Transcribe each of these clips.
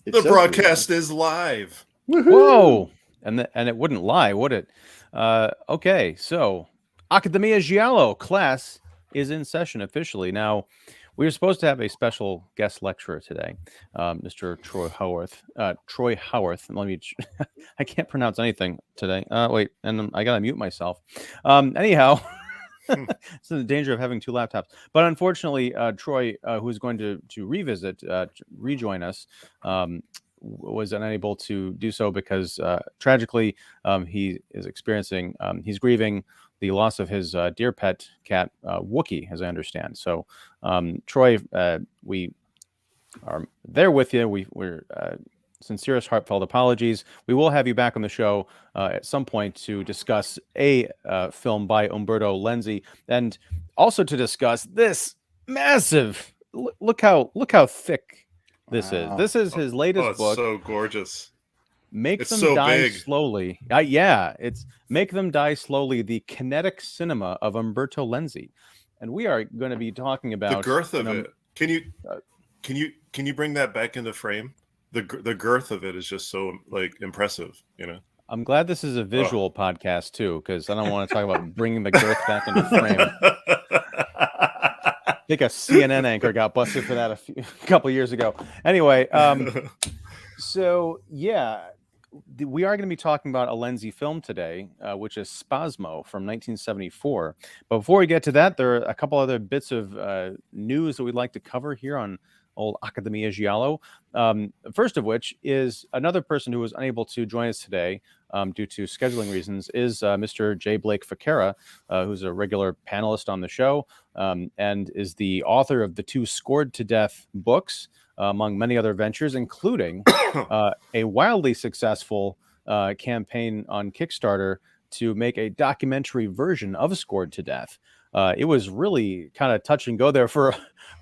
The broadcast is live. Woo-hoo! Whoa! And it wouldn't lie, would it? Okay, so Accademia Giallo class is in session officially. Now, we were supposed to have a special guest lecturer today, Mr. Troy Howarth. Troy Howarth. Let me. I can't pronounce anything today. Wait, and I gotta mute myself. Anyhow. It's in the danger of having two laptops. But unfortunately, Troy, who's going to revisit, rejoin us, was unable to do so because tragically he is experiencing, he's grieving the loss of his dear pet cat, Wookie, as I understand. So, Troy, we are there with you. We're sincerest, heartfelt apologies. We will have you back on the show at some point to discuss a film by Umberto Lenzi, and also to discuss this massive. Look how thick this is. This is his latest book. So gorgeous. Make Them Die Slowly. It's Make Them Die Slowly: The Kinetic Cinema of Umberto Lenzi, and we are going to be talking about the girth of it. Can you bring that back into frame? The girth of it is just so impressive, you know. I'm glad this is a visual podcast too, because I don't want to talk about bringing the girth back into frame. I think a CNN anchor got busted for that a couple years ago. Anyway, so yeah, we are going to be talking about a Lenzi film today, which is Spasmo from 1974. But before we get to that, there are a couple other bits of news that we'd like to cover here on old Accademia Giallo. First of which is another person who was unable to join us today due to scheduling reasons is Mr. J. Blake Ficarra, who's a regular panelist on the show and is the author of the 2 Scored to Death books, among many other ventures, including a wildly successful campaign on Kickstarter to make a documentary version of Scored to Death. It was really kind of touch and go there for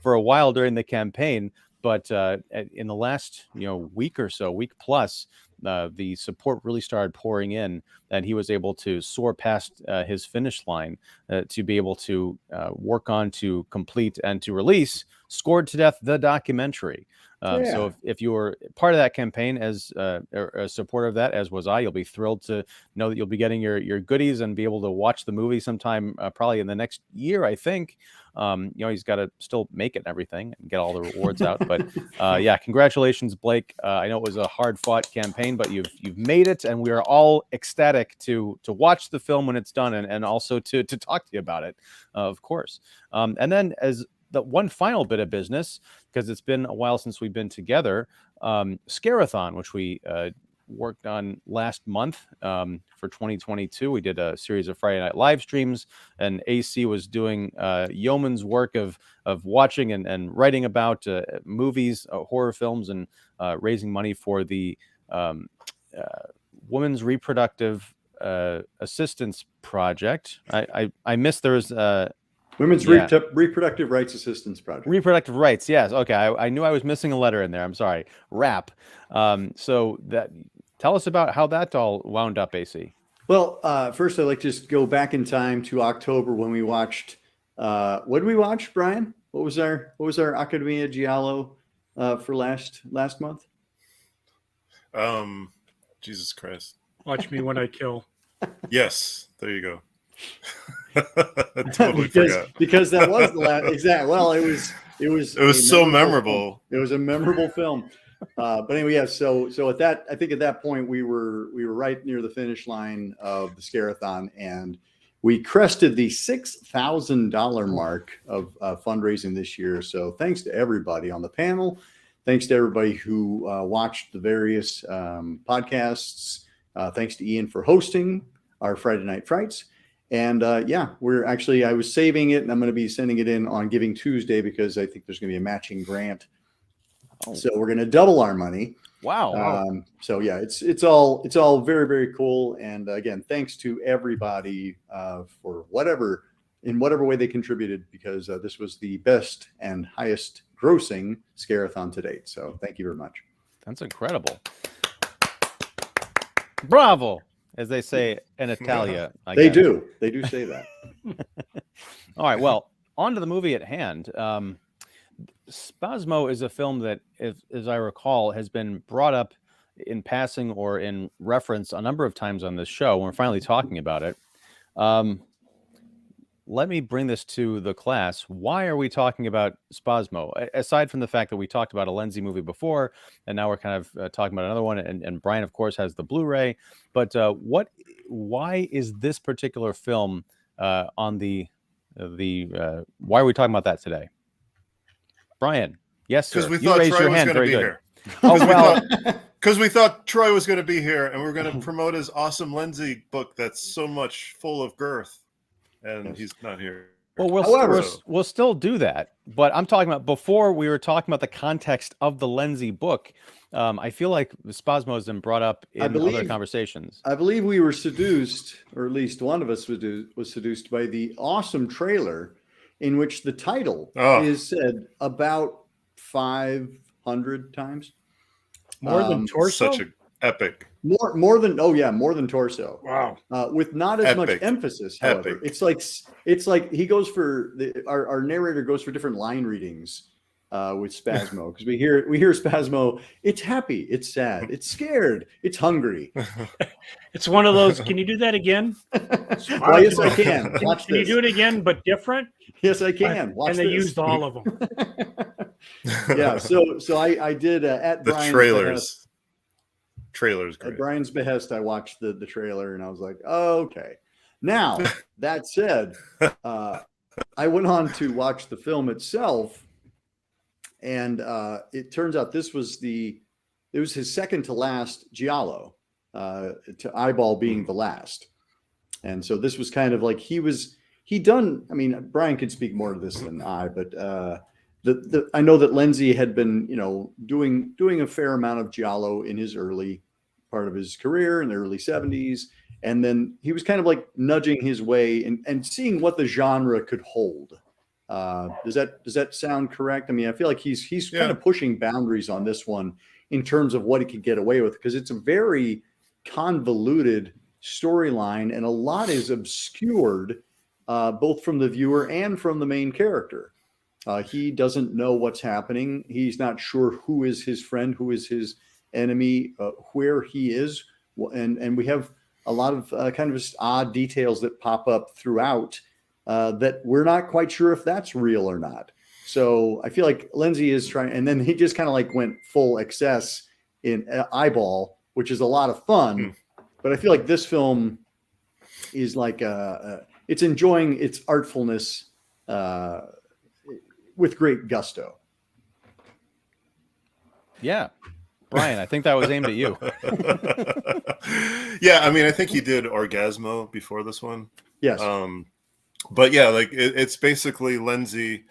a while during the campaign, but in the last week or so, week plus, the support really started pouring in, and he was able to soar past his finish line to be able to work on, to complete, and to release Scored to Death, the documentary. So if you were part of that campaign as a supporter of that, as was I, you'll be thrilled to know that you'll be getting your goodies and be able to watch the movie sometime probably in the next year, I think. He's got to still make it and everything and get all the rewards out. But yeah, congratulations, Blake. I know it was a hard-fought campaign, but you've made it, and we are all ecstatic to watch the film when it's done, and also to talk to you about it, of course. And then as the one final bit of business, because it's been a while since we've been together, Scarathon, which we worked on last month for 2022. We did a series of Friday night live streams, and AC was doing yeoman's work of watching and writing about movies, horror films, and raising money for the Women's Reproductive Assistance Project. I missed there was Women's Reproductive Rights Assistance Project. Reproductive rights, yes. Okay, I knew I was missing a letter in there. I'm sorry. RAP. So tell us about how that all wound up, AC. Well, first I'd like to just go back in time to October when we watched. What did we watch, Brian? What was our Accademia Giallo for last month? Jesus Christ! Watch Me When I Kill. Yes, there you go. Totally because that was the last exact. Well, it was so memorable. It was a memorable film. But anyway, yeah. So at that point we were right near the finish line of the Scarathon, and we crested the $6,000 mark of fundraising this year. So thanks to everybody on the panel. Thanks to everybody who watched the various podcasts. Thanks to Ian for hosting our Friday Night Frights. And I was saving it, and I'm going to be sending it in on Giving Tuesday because I think there's going to be a matching grant. Oh. So we're going to double our money. Wow. So yeah, it's all very, very cool. And again, thanks to everybody for whatever way they contributed, because this was the best and highest grossing Scarathon to date. So thank you very much. That's incredible. Bravo, as they say in Italia. They do say that. All right. Well, on to the movie at hand. Spasmo is a film that, as I recall, has been brought up in passing or in reference a number of times on this show. We're finally talking about it. Let me bring this to the class. Why are we talking about Spasmo? Aside from the fact that we talked about a Lenzi movie before, and now we're kind of talking about another one, and Brian, of course, has the Blu-ray. But why is this particular film on the why are we talking about that today? Brian, yes, sir. Because we You thought raised Troy your was hand. going to Very be good. here. Oh, well, Because we thought Troy was going to be here, and we are going to promote his awesome Lenzi book that's so much full of girth, and he's not here. well, we'll still do that. But I'm talking about before we were talking about the context of the Lenzi book. I feel like Spasmo has been brought up in other conversations. I believe we were seduced, or at least one of us was seduced by the awesome trailer in which the title is said about 500 times. More than Torso? Such an epic. More than Torso. Wow. With not as much emphasis, however. It's like he goes for our narrator goes for different line readings with Spasmo, because we hear Spasmo. It's happy, it's sad, it's scared, it's hungry. It's one of those. Can you do that again? Well, yes, I can. Watch can you do it again, but different? Yes, I can. Watch and they used all of them. Yeah. So I did at the Brian's trailers. Trailers. Great. At Brian's behest, I watched the trailer and I was like, oh, okay. Now that said, I went on to watch the film itself, and it turns out it was his second to last Giallo, to Eyeball being the last. And so this was kind of like I mean, Brian could speak more to this than I, but I know that Lenzi had been, doing a fair amount of Giallo in his early part of his career in the early 70s. And then he was kind of like nudging his way and seeing what the genre could hold. Does that sound correct? I mean, I feel like he's kind of pushing boundaries on this one in terms of what he could get away with, because it's a very convoluted storyline and a lot is obscured, both from the viewer and from the main character. He doesn't know what's happening. He's not sure who is his friend, who is his enemy, where he is. And we have a lot of kind of just odd details that pop up throughout that we're not quite sure if that's real or not. So I feel like Lenzi is trying, and then he just kind of like went full excess in Eyeball, which is a lot of fun. But I feel like this film is like it's enjoying its artfulness with great gusto. Yeah. Brian, I think that was aimed at you. Yeah, I mean, I think he did Orgasmo before this one. Yes. But yeah, like it's basically Lenzi.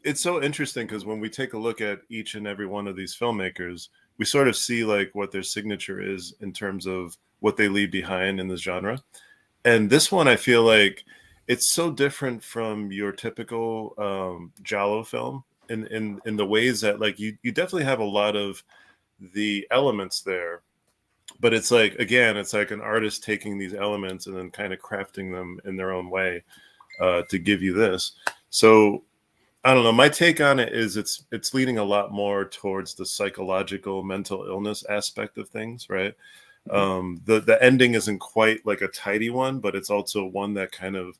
It's so interesting because when we take a look at each and every one of these filmmakers, we sort of see like what their signature is in terms of what they leave behind in this genre. And this one, I feel like it's so different from your typical Giallo film in the ways that like you definitely have a lot of the elements there, but it's like, again, it's like an artist taking these elements and then kind of crafting them in their own way to give you this. So I don't know, my take on it is it's leaning a lot more towards the psychological mental illness aspect of things, right? The ending isn't quite like a tidy one, but it's also one that kind of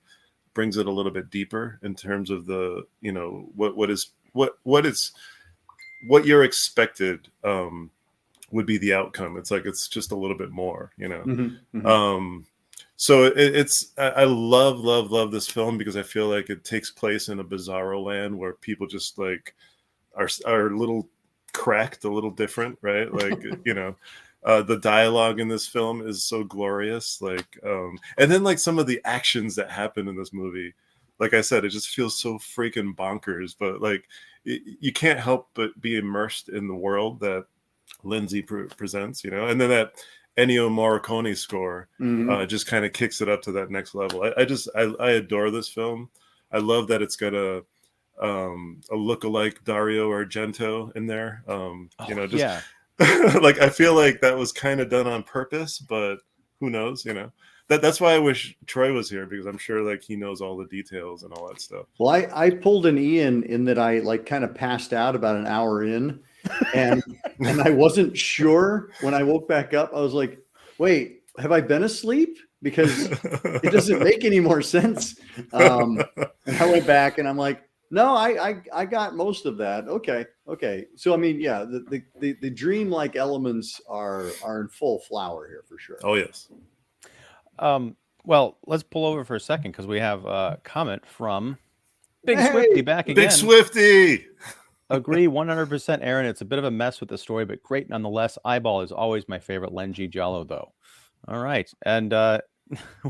brings it a little bit deeper in terms of the, what you're expected would be the outcome. It's like it's just a little bit more, so I love this film because I feel like it takes place in a bizarro land where people just like are a little cracked, a little different, right? Like the dialogue in this film is so glorious, like and then like some of the actions that happen in this movie, like I said, it just feels so freaking bonkers, but like you can't help but be immersed in the world that Lenzi presents, and then that Ennio Morricone score just kind of kicks it up to that next level. I adore this film. I love that it's got a look-alike Dario Argento in there. Like I feel like that was kind of done on purpose, but who knows, That's why I wish Troy was here, because I'm sure like he knows all the details and all that stuff. Well, I pulled an Ian in that I like kind of passed out about an hour in, and I wasn't sure when I woke back up. I was like, wait, have I been asleep? Because it doesn't make any more sense. And I went back and I'm like, no, I got most of that. Okay. So I mean, yeah, the dreamlike elements are in full flower here for sure. Oh yes. Well, let's pull over for a second because we have a comment from Big Swifty back again. Big Swifty. Agree 100%, Aaron. It's a bit of a mess with the story, but great nonetheless. Eyeball is always my favorite Lenzi Giallo, though. All right. And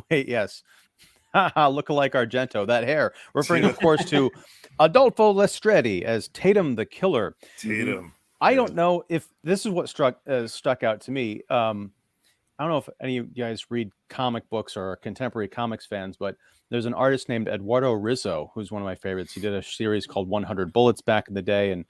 wait, yes. Look-alike Argento. That hair. Referring, of course, to Adolfo Lestretti as Tatum the Killer. Tatum. I don't know if this is what stuck out to me. I don't know if any of you guys read comic books or are contemporary comics fans, but there's an artist named Eduardo Rizzo, who's one of my favorites. He did a series called 100 Bullets back in the day, and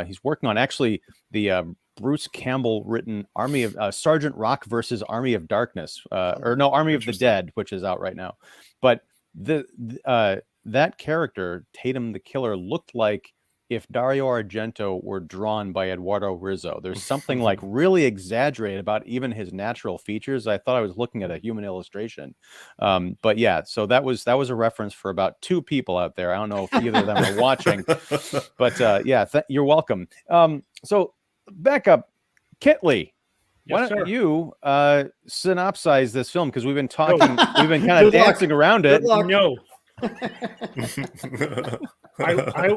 he's working on actually the Bruce Campbell written Army of Sergeant Rock versus Army of Darkness, Army of the Dead, which is out right now. But that character, Tatum the Killer, looked like if Dario Argento were drawn by Eduardo Rizzo. There's something like really exaggerated about even his natural features. I thought I was looking at a human illustration. But yeah, so that was a reference for about 2 people out there. I don't know if either of them are watching, but yeah, you're welcome. So back up, Kitley. Why don't you synopsize this film? Because we've been talking, we've been kind of dancing around it. No.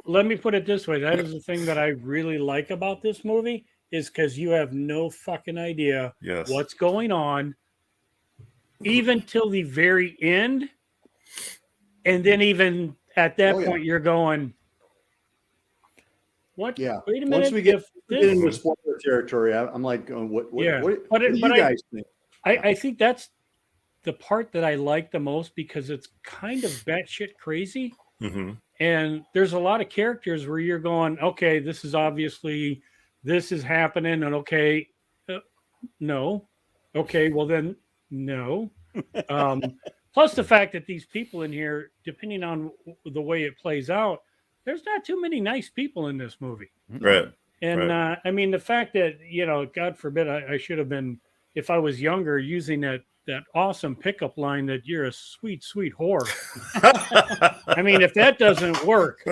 Let me put it this way. That is the thing that I really like about this movie, is because you have no fucking idea what's going on, even till the very end. And then even at that point, you're going, what? Yeah. Wait a minute. Once we get into spoiler territory, I'm like, what do you guys think? I think that's the part that I like the most, because it's kind of batshit crazy. Mm-hmm. And there's a lot of characters where you're going, okay, this is happening. And okay, no. Okay, well then, no. Plus the fact that these people in here, depending on the way it plays out, there's not too many nice people in this movie. Right. And I mean, the fact that, God forbid, I should have been, if I was younger, using that awesome pickup line that you're a sweet, sweet whore. I mean, if that doesn't work,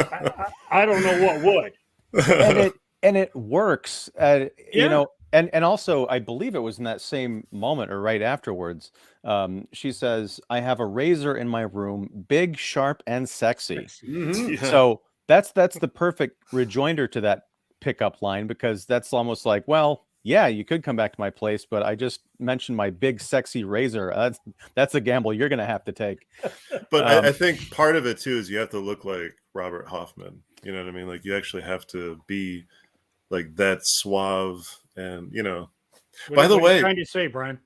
I don't know what would. And it works, you know. And also, I believe it was in that same moment or right afterwards. She says, "I have a razor in my room, big, sharp, and sexy." Mm-hmm. Yeah. So that's the perfect rejoinder to that pickup line, because that's almost like, well, yeah, you could come back to my place, but I just mentioned my big, sexy razor. That's a gamble you're going to have to take. But I think part of it too is you have to look like Robert Hoffman. You know what I mean? Like you actually have to be like that suave, and By the way, what are you trying to say, Brian?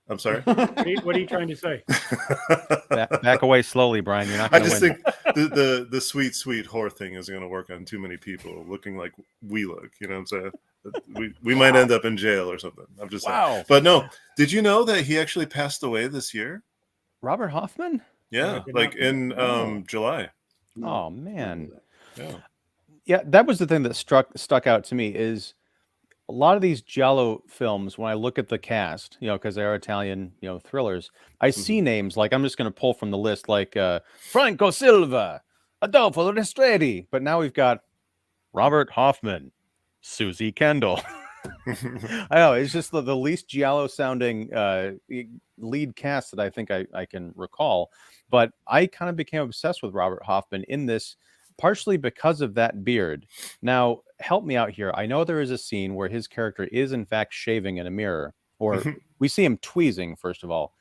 I'm sorry. What are you trying to say? Back away slowly, Brian. You're not I going to just win. think the sweet whore thing is going to work on too many people looking like we look. You know what I'm saying? We might end up in jail or something. I'm just saying. But no, did you know that he actually passed away this year? Robert Hoffman? Yeah, like in July. Oh man. Yeah, that was the thing that stuck out to me, is a lot of these Giallo films, when I look at the cast, because they are Italian, thrillers, I see names like, I'm just going to pull from the list, like Franco Silva, Adolfo Lestretti, but now we've got Robert Hoffman, Susie Kendall. I know, it's just the least Giallo sounding lead cast that I think I can recall, but I kind of became obsessed with Robert Hoffman in this, partially because of that beard. Now, help me out here. I know there is a scene where his character is in fact shaving in a mirror, or we see him tweezing, first of all.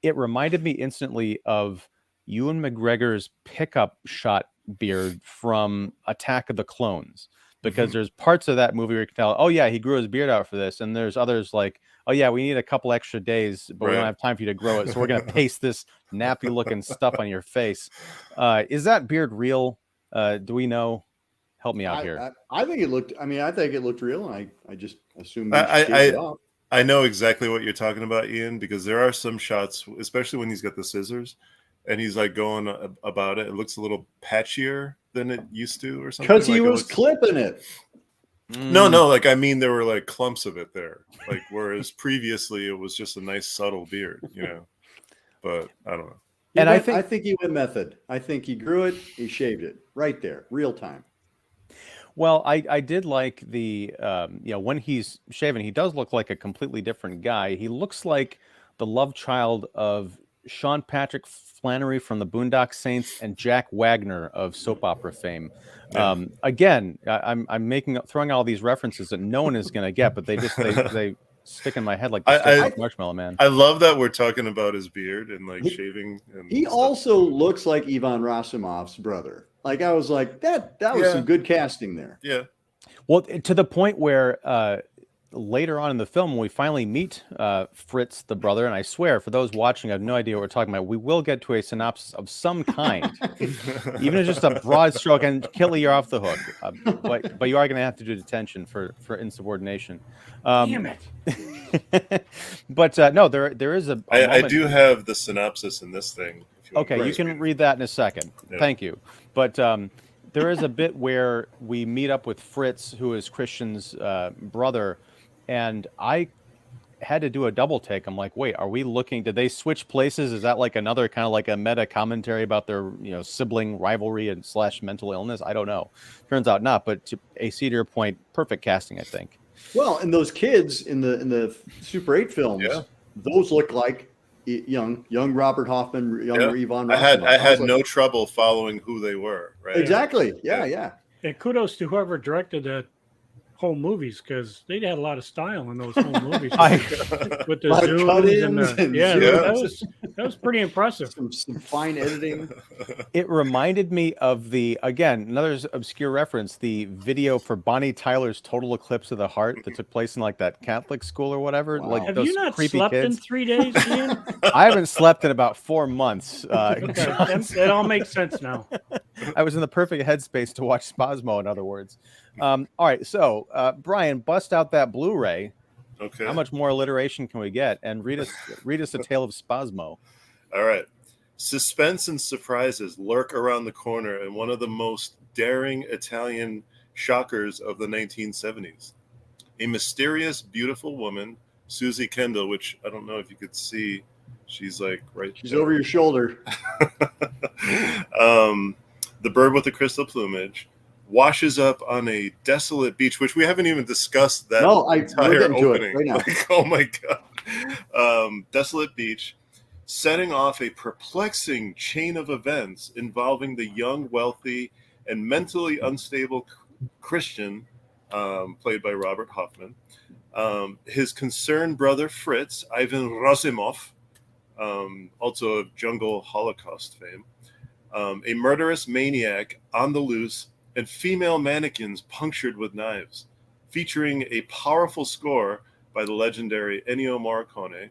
It reminded me instantly of Ewan McGregor's pickup shot beard from Attack of the Clones, because there's parts of that movie where you can tell, oh yeah, he grew his beard out for this, and there's others like, oh yeah, we need a couple extra days, but we don't have time for you to grow it, so we're going to paste this nappy looking stuff on your face. Is that beard real? Do we know? Help me out here. I think it looked. I mean, I think it looked real, and I just assumed it off. I know exactly what you're talking about, Ian, because there are some shots, especially when he's got the scissors and he's like going about it. It looks a little patchier than it used to, or something. Because he was clipping it. No, like I mean, there were like clumps of it there, like whereas previously it was just a nice subtle beard, But I don't know. I think he went method. I think he grew it, he shaved it right there, real time. Well, I did like the when he's shaving, he does look like a completely different guy. He looks like the love child of Sean Patrick Flannery from the Boondock Saints and Jack Wagner of soap opera fame. Yeah. Again, I'm throwing all these references that no one is going to get, but they stick in my head like the Marshmallow Man. I love that we're talking about his beard and like shaving. And he also looks like Ivan Rasimov's brother. Like I was like that was some good casting there. Yeah. Well, to the point where later on in the film, when we finally meet Fritz, the brother, and I swear, for those watching, I have no idea what we're talking about. We will get to a synopsis of some kind, even if just a broad stroke. And Killy, you're off the hook, but you are going to have to do detention for insubordination. Damn it! But no, there is a I do have the synopsis in this thing. Okay, you can read that in a second. Yeah. Thank you. But there is a bit where we meet up with Fritz, who is Christian's brother, and I had to do a double take. I'm like, wait, are we looking? Did they switch places? Is that like another kind of like a meta commentary about their sibling rivalry and / mental illness? I don't know. Turns out not. But to AC, to your point, perfect casting, I think. Well, and those kids in the Super 8 films, those look like young Robert Hoffman, younger Yvonne Rosinoff. I had no trouble following who they were. Right? Exactly. Yeah. And kudos to whoever directed the whole movies, because they had a lot of style in those whole movies with the zooms and that was pretty impressive. Some fine editing. It reminded me of another obscure reference, the video for Bonnie Tyler's Total Eclipse of the Heart that took place in like that Catholic school or whatever. Wow. Like have those you not creepy slept kids. in 3 days, Ian? I haven't slept in about 4 months. It all makes sense now. I was in the perfect headspace to watch Spasmo, in other words. All right, so Brian, bust out that Blu-ray. Okay. How much more alliteration can we get? And read us a tale of Spasmo. All right. Suspense and surprises lurk around the corner in one of the most daring Italian shockers of the 1970s. A mysterious, beautiful woman, Susie Kendall, which I don't know if you could see. She's like right. She's over your shoulder. The bird with the crystal plumage washes up on a desolate beach, which we haven't even discussed that entire opening. Right now. Like, oh my God. Desolate beach, setting off a perplexing chain of events involving the young, wealthy, and mentally unstable Christian, played by Robert Hoffman, his concerned brother Fritz, Ivan Rasimov, also of Jungle Holocaust fame, a murderous maniac on the loose, and female mannequins punctured with knives, featuring a powerful score by the legendary Ennio Morricone.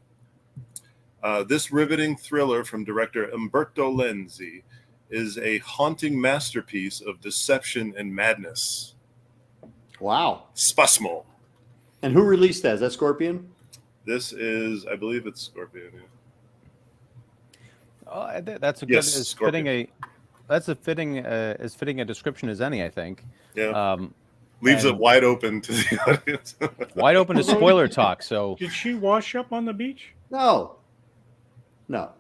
This riveting thriller from director Umberto Lenzi is a haunting masterpiece of deception and madness. Wow. Spasmo. And who released that? Is that Scorpion? This is, I believe it's Scorpion. Yeah. Oh, that's a good, as fitting a description as any, I think. Yeah. Leaves it wide open to the audience. Wide open to spoiler talk. So, did she wash up on the beach? No,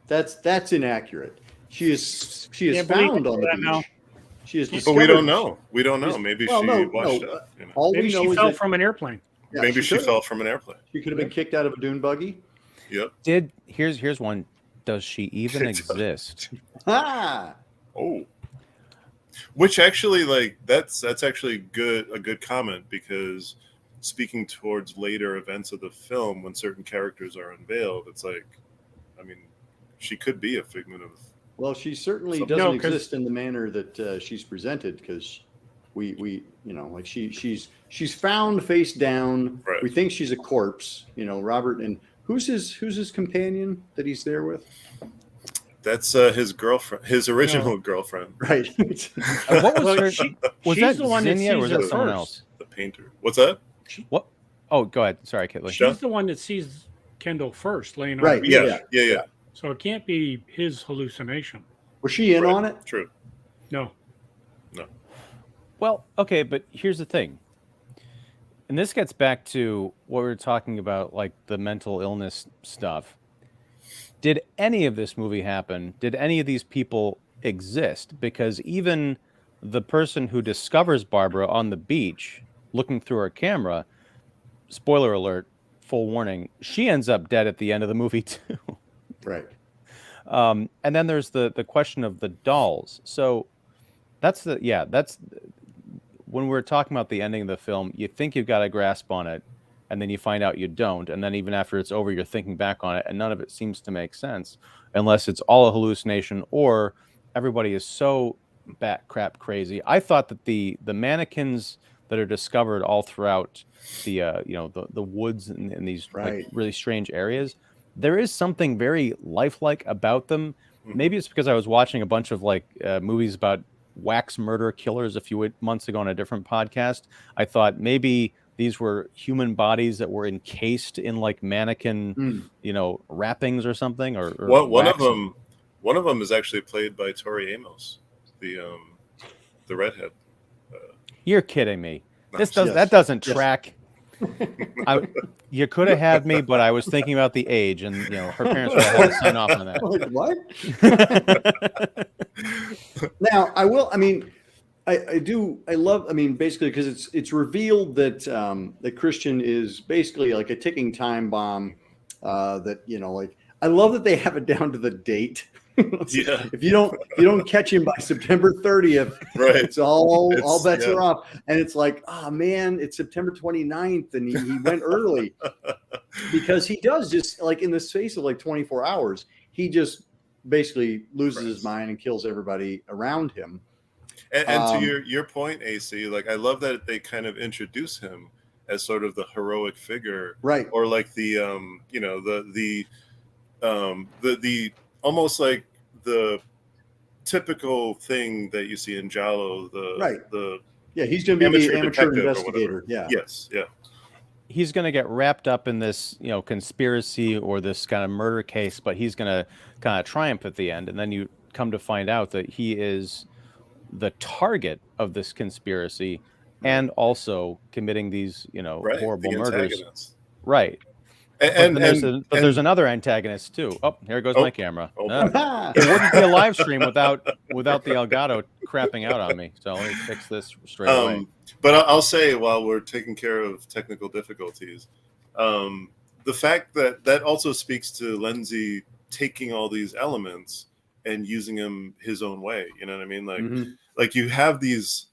that's inaccurate. She is found on the beach. Now. She is discovered. But we don't know. We don't know. Maybe she washed up. All maybe we know she is fell from an airplane. Yeah, maybe she fell from an airplane. She could have been kicked out of a dune buggy. Yep. Here's one. Does she even exist? Ah. Oh. Which actually, like, that's actually a good comment, because speaking towards later events of the film, when certain characters are unveiled, it's like, I mean, she could be a figment of. Well, she certainly doesn't exist in the manner that she's presented, because we like she's found face down. Right. We think she's a corpse. Robert, and who's his companion that he's there with? That's his girlfriend, his original girlfriend. Right. What was her? Was that the one Zinnia, that or was that someone else? The painter. What's that? What? Oh, go ahead. Sorry, Kitley. She's the one that sees Kendall first laying on Right. the beach. Yeah. So it can't be his hallucination. Was she in on it? True. No. Well, okay, but here's the thing. And this gets back to what we were talking about, like the mental illness stuff. Did any of this movie happen? Did any of these people exist? Because even the person who discovers Barbara on the beach looking through her camera, spoiler alert, full warning, she ends up dead at the end of the movie too. Right. And then there's the question of the dolls. So that's when we're talking about the ending of the film, you think you've got a grasp on it, and then you find out you don't. And then even after it's over, you're thinking back on it, and none of it seems to make sense unless it's all a hallucination or everybody is so bat crap crazy. I thought that the mannequins that are discovered all throughout the the woods in these like really strange areas, there is something very lifelike about them. Maybe it's because I was watching a bunch of like movies about wax murder killers a few months ago on a different podcast. I thought maybe these were human bodies that were encased in like mannequin, wrappings or something. Or one of them is actually played by Tori Amos, the redhead. You're kidding me. That doesn't track. You could have had me, but I was thinking about the age, and her parents would have had to sign off on that. Like, what? Now, I love. I mean, basically, because it's revealed that that Christian is basically like a ticking time bomb. Like I love that they have it down to the date. If you don't catch him by September 30th, right, it's all bets are off. And it's like, oh man, it's September 29th, and he went early because he does just like in the space of like 24 hours, he just basically loses his mind and kills everybody around him. And to your point, AC, like I love that they kind of introduce him as sort of the heroic figure, right? Or like the almost like the typical thing that you see in Giallo, he's going to be the amateur investigator. He's going to get wrapped up in this conspiracy or this kind of murder case, but he's going to kind of triumph at the end, and then you come to find out that he is the target of this conspiracy and also committing these horrible murders. Right. And there's another antagonist too. Oh, here goes my camera. It wouldn't be a live stream without the Elgato crapping out on me. So let me fix this straight away. But I'll say, while we're taking care of technical difficulties, the fact that also speaks to Lenzi taking all these elements and using them his own way. You know what I mean? Like, like you have these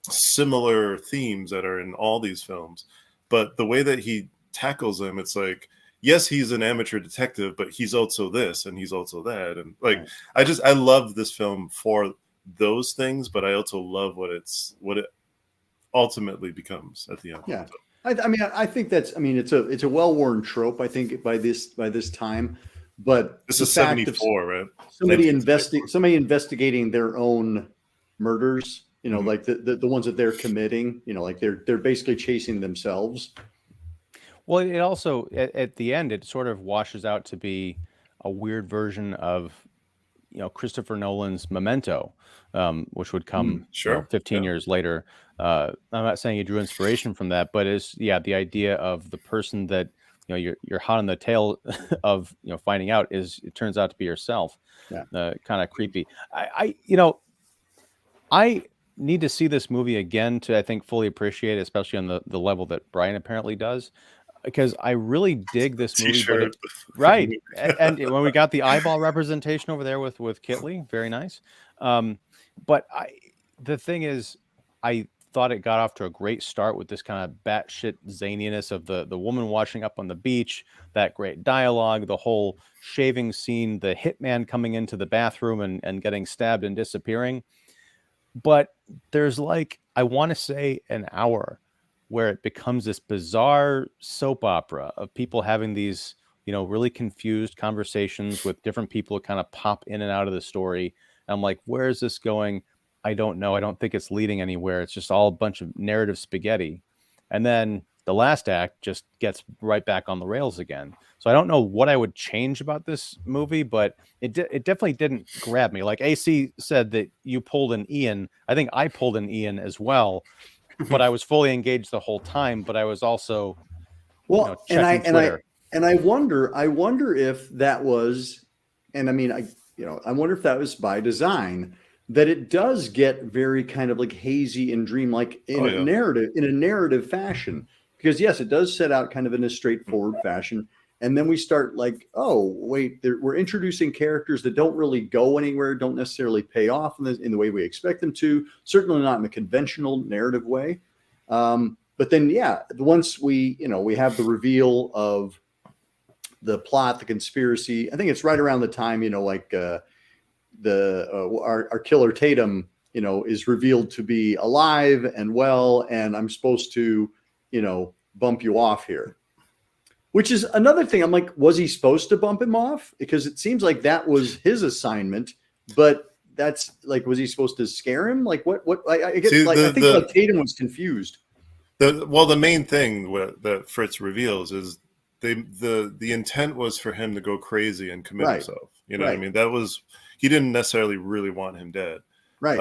similar themes that are in all these films, but the way that he tackles them, it's like, yes, he's an amateur detective, but he's also this and he's also that, and like I love this film for those things, but I also love what it ultimately becomes at the end. I think it's a well-worn trope, I think, by this time, but this is 74, right? Somebody investigating their own murders, like the ones that they're committing, like they're basically chasing themselves. Well, it also, at the end, it sort of washes out to be a weird version of, Christopher Nolan's Memento, which would come 15 years later. I'm not saying he drew inspiration from that, but it's, the idea of the person that, you're hot on the tail of, finding out it turns out to be yourself. Kind of creepy. I need to see this movie again to, I think, fully appreciate it, especially on the level that Brian apparently does. Because I really dig this movie, right? And when we got the eyeball representation over there with Kitley, very nice. But the thing is, I thought it got off to a great start with this kind of batshit zaniness of the woman washing up on the beach, that great dialogue, the whole shaving scene, the hitman coming into the bathroom and getting stabbed and disappearing. But there's like, I want to say an hour where it becomes this bizarre soap opera of people having these, really confused conversations with different people who kind of pop in and out of the story. And I'm like, where is this going? I don't know. I don't think it's leading anywhere. It's just all a bunch of narrative spaghetti. And then the last act just gets right back on the rails again. So I don't know what I would change about this movie, but it definitely didn't grab me. Like AC said that you pulled an Ian. I think I pulled an Ian as well, but I was fully engaged the whole time. But I was also, checking Twitter. I wonder if that was, and I mean, I wonder if that was by design, that it does get very kind of like hazy and dreamlike in a narrative fashion. Because yes, it does set out kind of in a straightforward fashion. And then we start like, oh, wait, we're introducing characters that don't really go anywhere, don't necessarily pay off in the way we expect them to, certainly not in the conventional narrative way. But then, once we have the reveal of the plot, the conspiracy, I think it's right around the time, our killer Tatum, is revealed to be alive and well, and I'm supposed to, bump you off here. Which is another thing. I'm like, was he supposed to bump him off? Because it seems like that was his assignment, but that's like, was he supposed to scare him? Like what? I get. See, I think Tatum was confused. The main thing that Fritz reveals is the intent was for him to go crazy and commit himself. You know what I mean? That was, he didn't necessarily really want him dead. Right.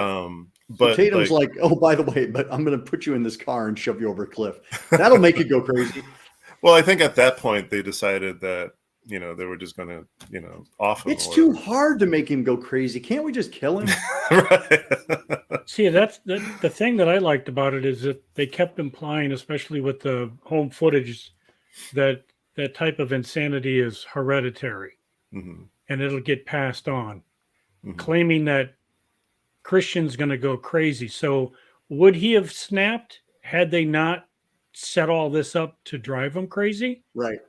But Tatum's like, oh, by the way, but I'm going to put you in this car and shove you over a cliff. That'll make you go crazy. Well, I think at that point they decided that, they were just going to, off him. It's too hard to make him go crazy. Can't we just kill him? Right. See, that's the thing that I liked about it is that they kept implying, especially with the home footage, that type of insanity is hereditary and it'll get passed on, claiming that Christian's going to go crazy. So would he have snapped had they not set all this up to drive him crazy? Right.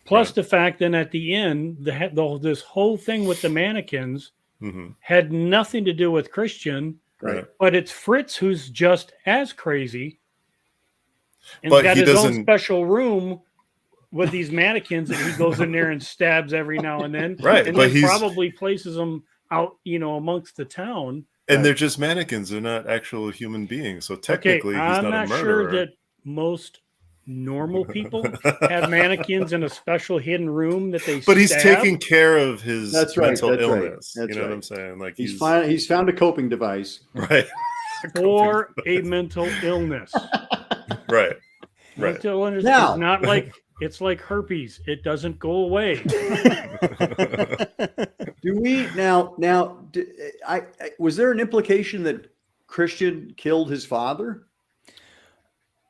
Plus the fact that at the end, this whole thing with the mannequins had nothing to do with Christian, but it's Fritz who's just as crazy and got his own special room with these mannequins that he goes in there and stabs every now and then. Right. And but then probably places them out, amongst the town. And they're just mannequins. They're not actual human beings. So technically, he's not a murderer. I'm not sure that most normal people have mannequins in a special hidden room that they But he's taking care of his mental illness. That's you know what I'm saying? Like he's found a coping device. Right. For a mental illness. Right. Mental illness is not like, it's like herpes. It doesn't go away. Do we now? Was there an implication that Christian killed his father?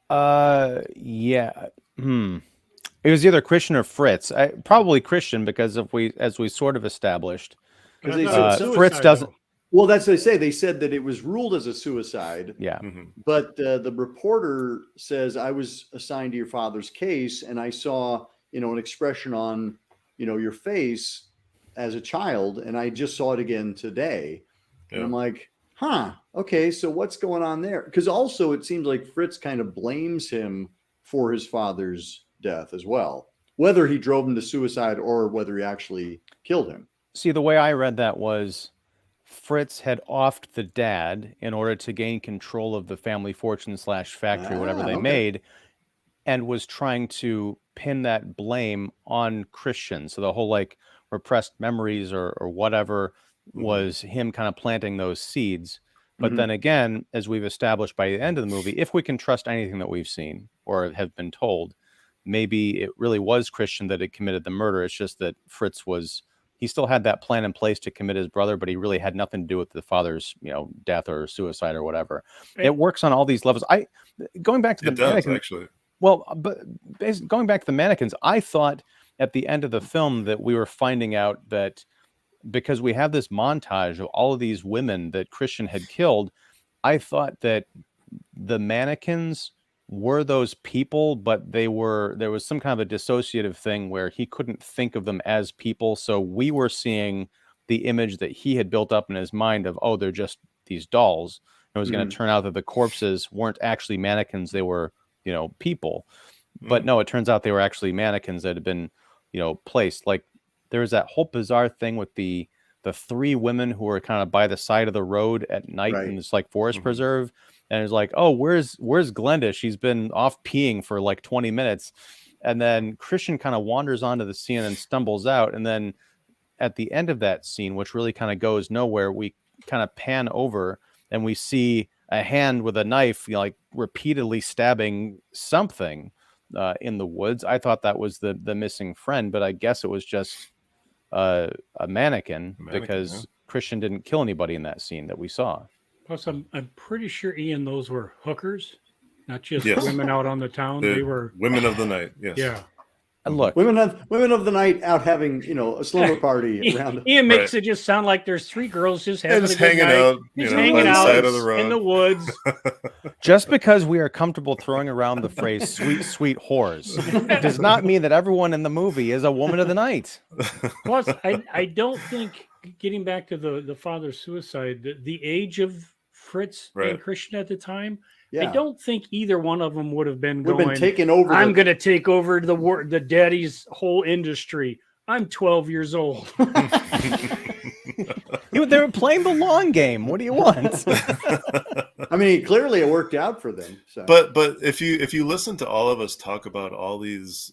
Yeah. It was either Christian or Fritz. Probably Christian, because as we sort of established, Fritz doesn't. Well, that's what they say. They said that it was ruled as a suicide. Yeah. But the reporter says, I was assigned to your father's case, and I saw, an expression on, your face as a child, and I just saw it again today. Yeah. And I'm like, okay, so what's going on there? Because also it seems like Fritz kind of blames him for his father's death as well, whether he drove him to suicide or whether he actually killed him. See, the way I read that was Fritz had offed the dad in order to gain control of the family fortune / factory, whatever they made, and was trying to pin that blame on Christian. So the whole repressed memories or whatever was him kind of planting those seeds. But then again, as we've established by the end of the movie, if we can trust anything that we've seen or have been told, maybe it really was Christian that had committed the murder. It's just that Fritz he still had that plan in place to commit his brother, but he really had nothing to do with the father's, death or suicide or whatever. It works on all these levels. Going back to the mannequins, actually. Well, but going back to the mannequins, I thought at the end of the film that we were finding out that because we have this montage of all of these women that Christian had killed, I thought that the mannequins were those people, but there was some kind of a dissociative thing where he couldn't think of them as people. So we were seeing the image that he had built up in his mind of, oh, they're just these dolls. It was going to turn out that the corpses weren't actually mannequins. They were, people. But no, it turns out they were actually mannequins that had been, placed. Like there was that whole bizarre thing with the 3 women who were kind of by the side of the road at night in this forest preserve. and it's like, oh, where's Glenda? She's been off peeing for like 20 minutes. And then Christian kind of wanders onto the scene and stumbles out. And then at the end of that scene, which really kind of goes nowhere, we kind of pan over and we see a hand with a knife, like repeatedly stabbing something in the woods. I thought that was the missing friend, but I guess it was just a mannequin because Christian didn't kill anybody in that scene that we saw. Plus, I'm pretty sure, Ian, those were hookers, not just women out on the town. They were women of the night. Yes. Yeah. And look, women of the night out having a slumber party around. Ian makes it just sound like there's three girls just having a good hanging night, out, just hanging out side of the road. in the woods. Just because we are comfortable throwing around the phrase "sweet, sweet whores" does not mean that everyone in the movie is a woman of the night. Plus, I don't think, getting back to the father's suicide, the age of Fritz and Christian at the time. Yeah. I don't think either one of them would have been taking over. I'm going to take over the daddy's whole industry. I'm 12 years old. They were playing the long game. What do you want? I mean, clearly it worked out for them. So. But if you listen to all of us talk about all these,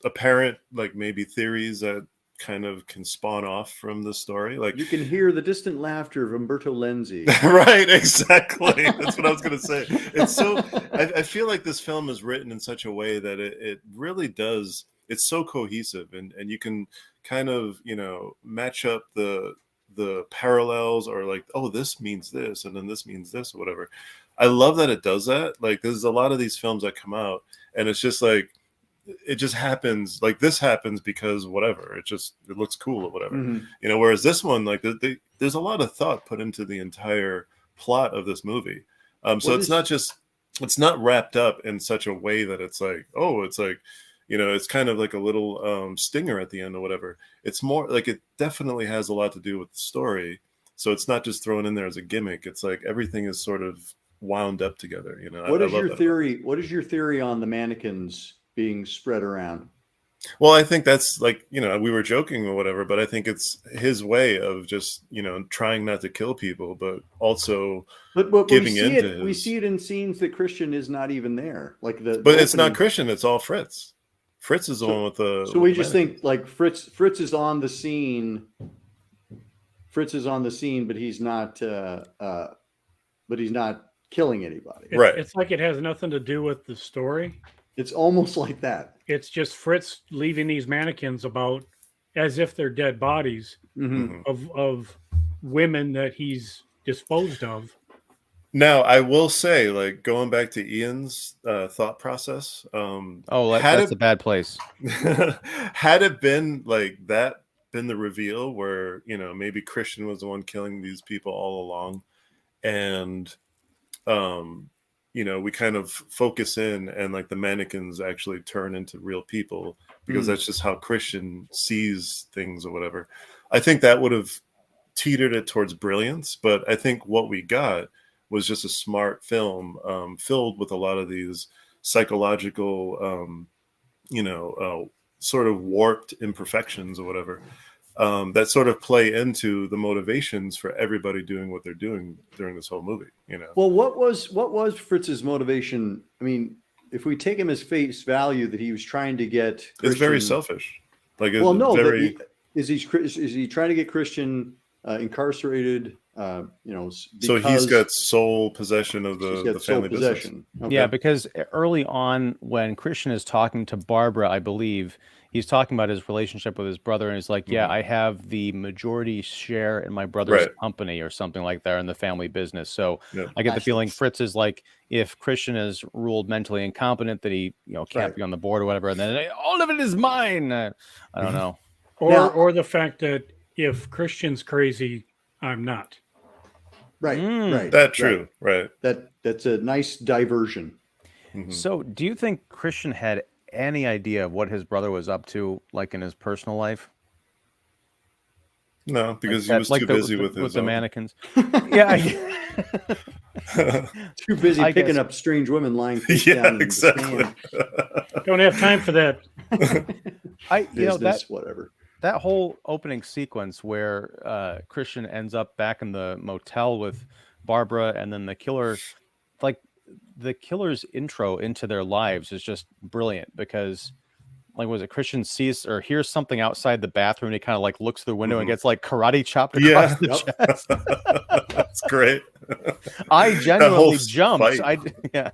apparent like maybe theories that kind of can spawn off from the story, like you can hear the distant laughter of Umberto Lenzi. Right, exactly. That's what I was going to say. It's so I feel like this film is written in such a way that it really does. It's so cohesive, and you can kind of match up the parallels, or like, oh, this means this, and then this means this, or whatever. I love that it does that. Like, there's a lot of these films that come out, and it's just like, it just happens, like this happens because whatever, it looks cool or whatever. Mm-hmm. Whereas this one, like there's a lot of thought put into the entire plot of this movie. So it's not wrapped up in such a way that it's like, oh, it's like, it's kind of like a little stinger at the end or whatever. It's more like, it definitely has a lot to do with the story. So it's not just thrown in there as a gimmick. It's like everything is sort of wound up together. What is your theory? What is your theory on the mannequins being spread around? Well, I think that's like, we were joking or whatever, but I think it's his way of just, trying not to kill people, but also giving in to his... We see it in scenes that Christian is not even there. But it's not Christian, it's all Fritz. Fritz is the one with the... So we just think like Fritz is on the scene. Fritz is on the scene, but he's not killing anybody. Right. It's like it has nothing to do with the story. It's almost like that. It's just Fritz leaving these mannequins about as if they're dead bodies of women that he's disposed of. Now, I will say, like, going back to Ian's thought process. That's a bad place. Had it been like that, been the reveal where, maybe Christian was the one killing these people all along, and we kind of focus in, and like the mannequins actually turn into real people because that's just how Christian sees things or whatever. I think that would have teetered it towards brilliance, but I think what we got was just a smart film filled with a lot of these psychological, sort of warped imperfections or whatever. That sort of play into the motivations for everybody doing what they're doing during this whole movie, Well, what was Fritz's motivation? I mean, if we take him as face value, that he was trying to get Christian... It's very selfish. Like, well, no, very... is he trying to get Christian incarcerated? So he's got sole possession of the family business. Okay. Yeah, because early on when Christian is talking to Barbara, I believe he's talking about his relationship with his brother, and he's like, yeah, I have the majority share in my brother's company or something like that in the family business. So I get the feeling Fritz is like, if Christian is ruled mentally incompetent, that he can't be on the board or whatever, and then all of it is mine. I don't know. Or the fact that if Christian's crazy, I'm not. Right. That's true. Right. That's a nice diversion. Mm-hmm. So do you think Christian had any idea of what his brother was up to, like in his personal life? No, because he was too busy with the mannequins. Yeah. Too busy picking up strange women lying face down. Exactly. Don't have time for that. Whatever. That whole opening sequence where Christian ends up back in the motel with Barbara, and then the killer, like the killer's intro into their lives is just brilliant because, like, was it Christian sees or hears something outside the bathroom and he kind of like looks through the window and gets like karate chopped across the chest. That's great. I genuinely jumped. Yeah.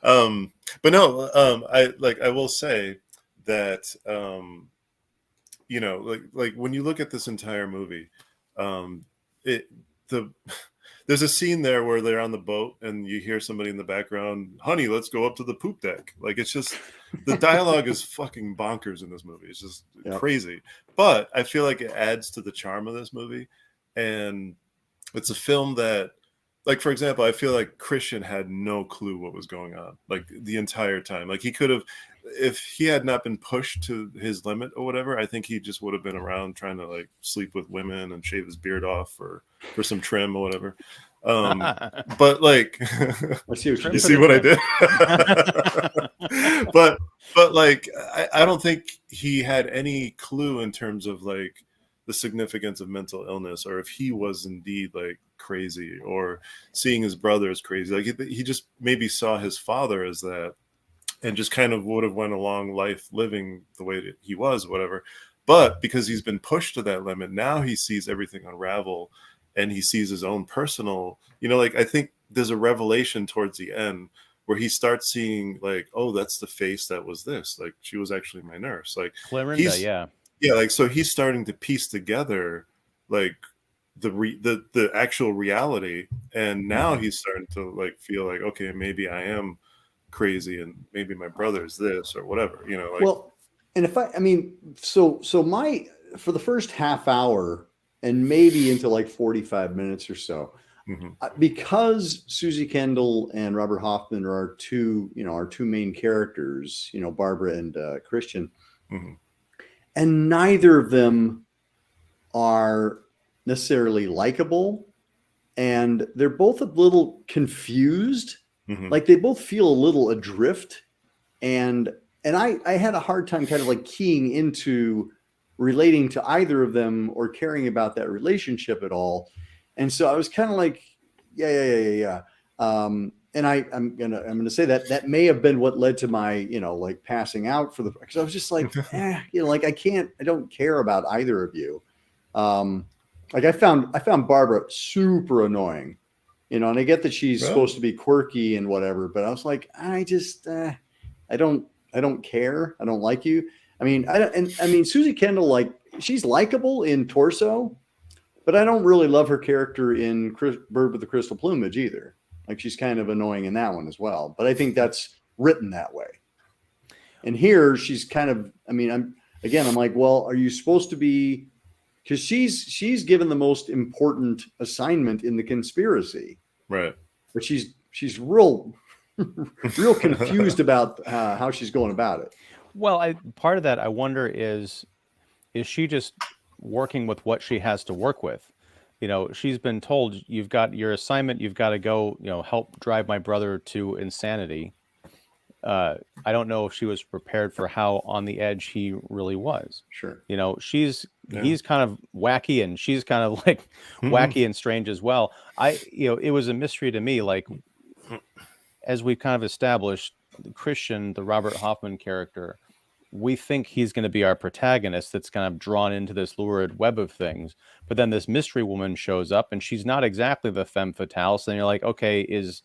But no, I will say that you know, like when you look at this entire movie, there's a scene there where they're on the boat and you hear somebody in the background, honey, let's go up to the poop deck. Like, it's just, the dialogue is fucking bonkers in this movie. It's just crazy. But I feel like it adds to the charm of this movie. And it's a film that, like, for example, I feel like Christian had no clue what was going on, like, the entire time. Like, he could have, if he had not been pushed to his limit or whatever, I think he just would have been around trying to like sleep with women and shave his beard off for some trim or whatever. But like, you see what I did? but like, I don't think he had any clue in terms of like the significance of mental illness, or if he was indeed like crazy, or seeing his brother as crazy. Like, he just maybe saw his father as that, and just kind of would have went along life living the way that he was, whatever. But because he's been pushed to that limit, now he sees everything unravel, and he sees his own personal, you know, like, I think there's a revelation towards the end where he starts seeing like, oh, that's the face that was this. Like, she was actually my nurse. Like, Clorinda, yeah. Like, so he's starting to piece together like the actual reality. And now he's starting to like feel like, okay, maybe I am crazy, and maybe my brother's this or whatever, you know, like. Well, and I mean, so my, for the first half hour and maybe into like 45 minutes or so, because Susie Kendall and Robert Hoffman are our two main characters, you know, Barbara and Christian, and neither of them are necessarily likable, and they're both a little confused. Like, they both feel a little adrift, and I had a hard time kind of like keying into relating to either of them or caring about that relationship at all. And so I was kind of like, yeah. And I'm gonna say that may have been what led to my, you know, like passing out for because I was just like, you know, like I don't care about either of you. Like, I found Barbara super annoying. You know, and I get that she's supposed to be quirky and whatever, but I was like, I just, I don't care. I don't like you. I mean, Susie Kendall, like, she's likable in Torso, but I don't really love her character in Bird with the Crystal Plumage either. Like, she's kind of annoying in that one as well, but I think that's written that way. And here she's kind of, I mean, I'm like, well, are you supposed to be, because she's given the most important assignment in the conspiracy. Right. But she's real confused about how she's going about it. Well, part of that, I wonder, is she just working with what she has to work with? You know, she's been told, you've got your assignment, you've got to go, you know, help drive my brother to insanity. I don't know if she was prepared for how on the edge he really was. Sure. You know, he's kind of wacky, and she's kind of like wacky and strange as well. It was a mystery to me, like, as we've kind of established, Christian, the Robert Hoffman character, we think he's going to be our protagonist that's kind of drawn into this lurid web of things. But then this mystery woman shows up, and she's not exactly the femme fatale. So then you're like, okay, is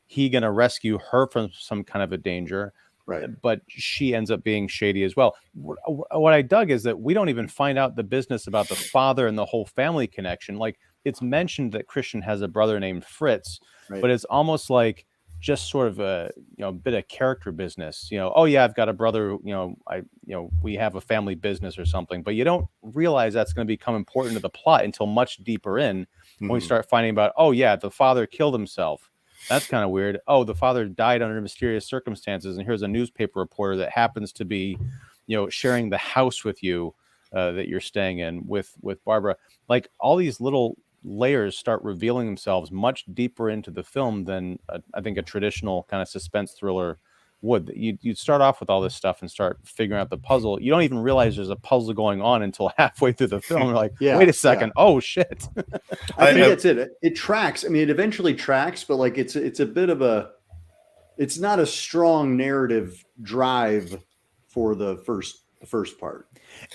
he going to rescue her from some kind of a danger? Right. But she ends up being shady as well. What I dug is that we don't even find out the business about the father and the whole family connection. Like, it's mentioned that Christian has a brother named Fritz, but it's almost like just sort of a, you know, bit of character business. You know, oh yeah, I've got a brother. We have a family business or something. But you don't realize that's going to become important to the plot until much deeper in, when we start finding about, oh yeah, the father killed himself. That's kind of weird. Oh, the father died under mysterious circumstances, and here's a newspaper reporter that happens to be, you know, sharing the house with you that you're staying in with Barbara. Like, all these little layers start revealing themselves much deeper into the film than I think a traditional kind of suspense thriller would. You'd start off with all this stuff and start figuring out the puzzle. You don't even realize there's a puzzle going on until halfway through the film. You're like, wait a second. Oh shit. I think that's it. It tracks. I mean, it eventually tracks, but like it's a bit of it's not a strong narrative drive for the first part.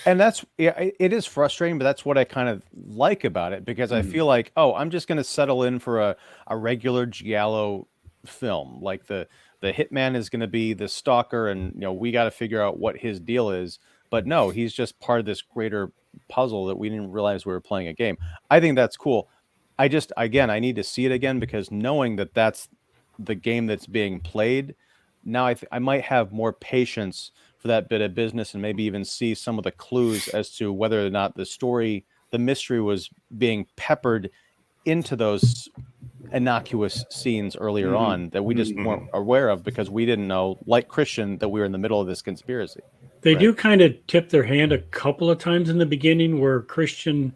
And it is frustrating, but that's what I kind of like about it, because I feel like, I'm just going to settle in for a regular Giallo film. Like the hitman is going to be the stalker, and we got to figure out what his deal is. But no, he's just part of this greater puzzle that we didn't realize we were playing a game. I think that's cool. I need to see it again, because knowing that that's the game that's being played, now I might have more patience for that bit of business, and maybe even see some of the clues as to whether or not the mystery was being peppered into those innocuous scenes earlier on that we just weren't aware of, because we didn't know, like Christian, that we were in the middle of this conspiracy. They do kind of tip their hand a couple of times in the beginning, where Christian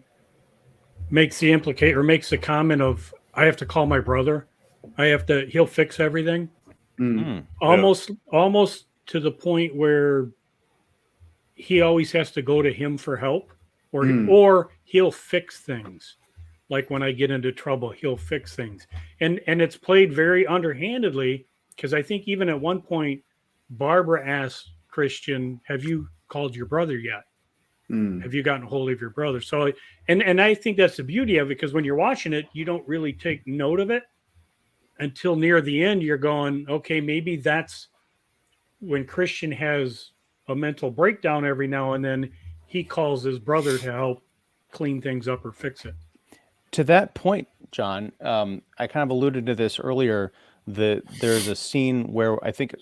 makes the comment of, I have to call my brother. He'll fix everything. Almost to the point where he always has to go to him for help, or he'll fix things. Like when I get into trouble, he'll fix things. And it's played very underhandedly, because I think even at one point, Barbara asked Christian, have you called your brother yet? Have you gotten a hold of your brother? So, and I think that's the beauty of it, because when you're watching it, you don't really take note of it until near the end. You're going, okay, maybe that's when Christian has a mental breakdown every now and then. He calls his brother to help clean things up or fix it. To that point, John, I kind of alluded to this earlier, that there's a scene where I think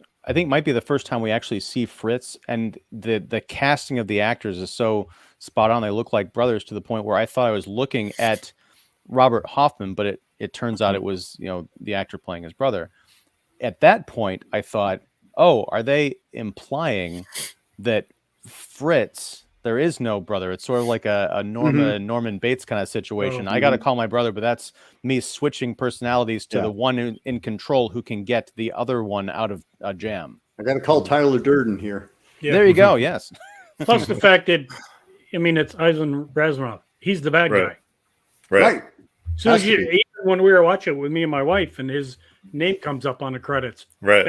might be the first time we actually see Fritz, and the casting of the actors is so spot on. They look like brothers, to the point where I thought I was looking at Robert Hoffman, but it turns out it was, the actor playing his brother. At that point, I thought, are they implying that Fritz, there is no brother? It's sort of like a Norman Bates kind of situation. I got to call my brother, but that's me switching personalities to the one in control who can get the other one out of a jam. I got to call Tyler Durden here. Yeah. There you go. Yes. Plus the fact that, it's Ivan Razumov. He's the bad guy. Right. So even when we were watching it with me and my wife, and his name comes up on the credits. Right.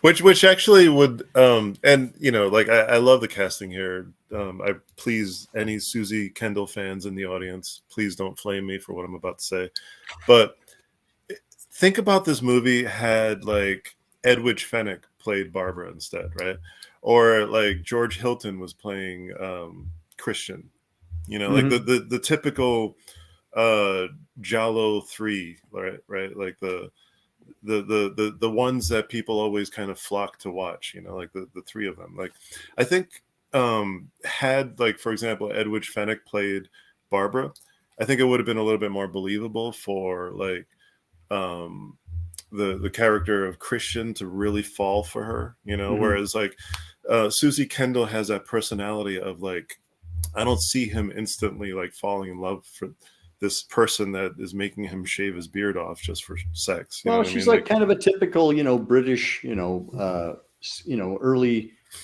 which actually would I love the casting here. I please, any Susie Kendall fans in the audience, please don't flame me for what I'm about to say, but think about this movie had like Edwidge Fenwick played Barbara instead, right? Or like George Hilton was playing Christian, like the typical Giallo 3, right? Like the ones that people always kind of flock to watch, like the three of them. Like I think had, like, for example, Edwidge Fenwick played Barbara, I think it would have been a little bit more believable for like the character of Christian to really fall for her, whereas like Susie Kendall has that personality of like, I don't see him instantly like falling in love for this person that is making him shave his beard off just for sex. She's like kind of a typical, British, early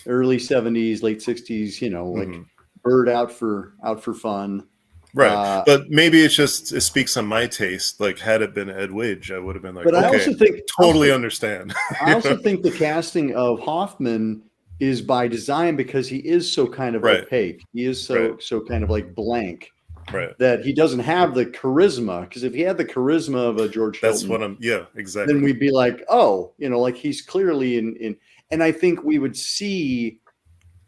70s, late 60s, like bird out for fun. Right. But maybe it speaks on my taste. Like had it been Edwidge, I would have been like, but okay, I also think, understand. I also think the casting of Hoffman is by design, because he is so kind of opaque. He is so kind of like blank. Right. That he doesn't have the charisma, because if he had the charisma of a George Hilton, exactly. Then we'd be like, like he's clearly in, and I think we would see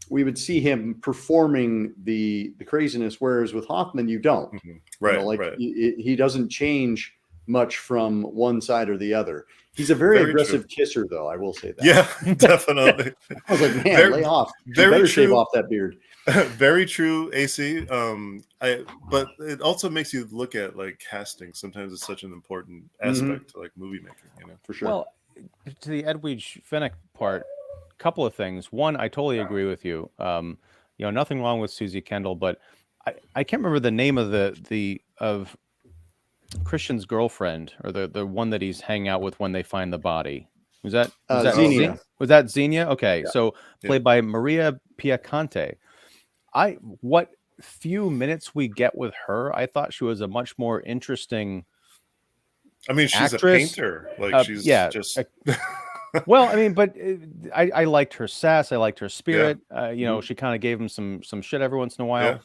him performing the craziness, whereas with Hoffman you don't. Right. He doesn't change much from one side or the other. He's a very aggressive kisser, though. I will say that. Yeah, definitely. I was like, man, lay off. You better shave off that beard. Very true, AC. But it also makes you look at like casting. Sometimes it's such an important aspect to like movie making, For sure. Well, to the Edwidge Fenwick part, a couple of things. One, I totally agree with you. Nothing wrong with Susie Kendall, but I can't remember the name of Christian's girlfriend, or the one that he's hanging out with when they find the body. Was that Xenia? Was that Xenia? Okay, Yeah. so played by Maria Piacente. What few minutes we get with her, I thought she was a much more interesting. I mean, she's actress. a painter. Like she's just. Well, I mean, but I liked her sass. I liked her spirit. You know, she kind of gave him some shit every once in a while. Yeah.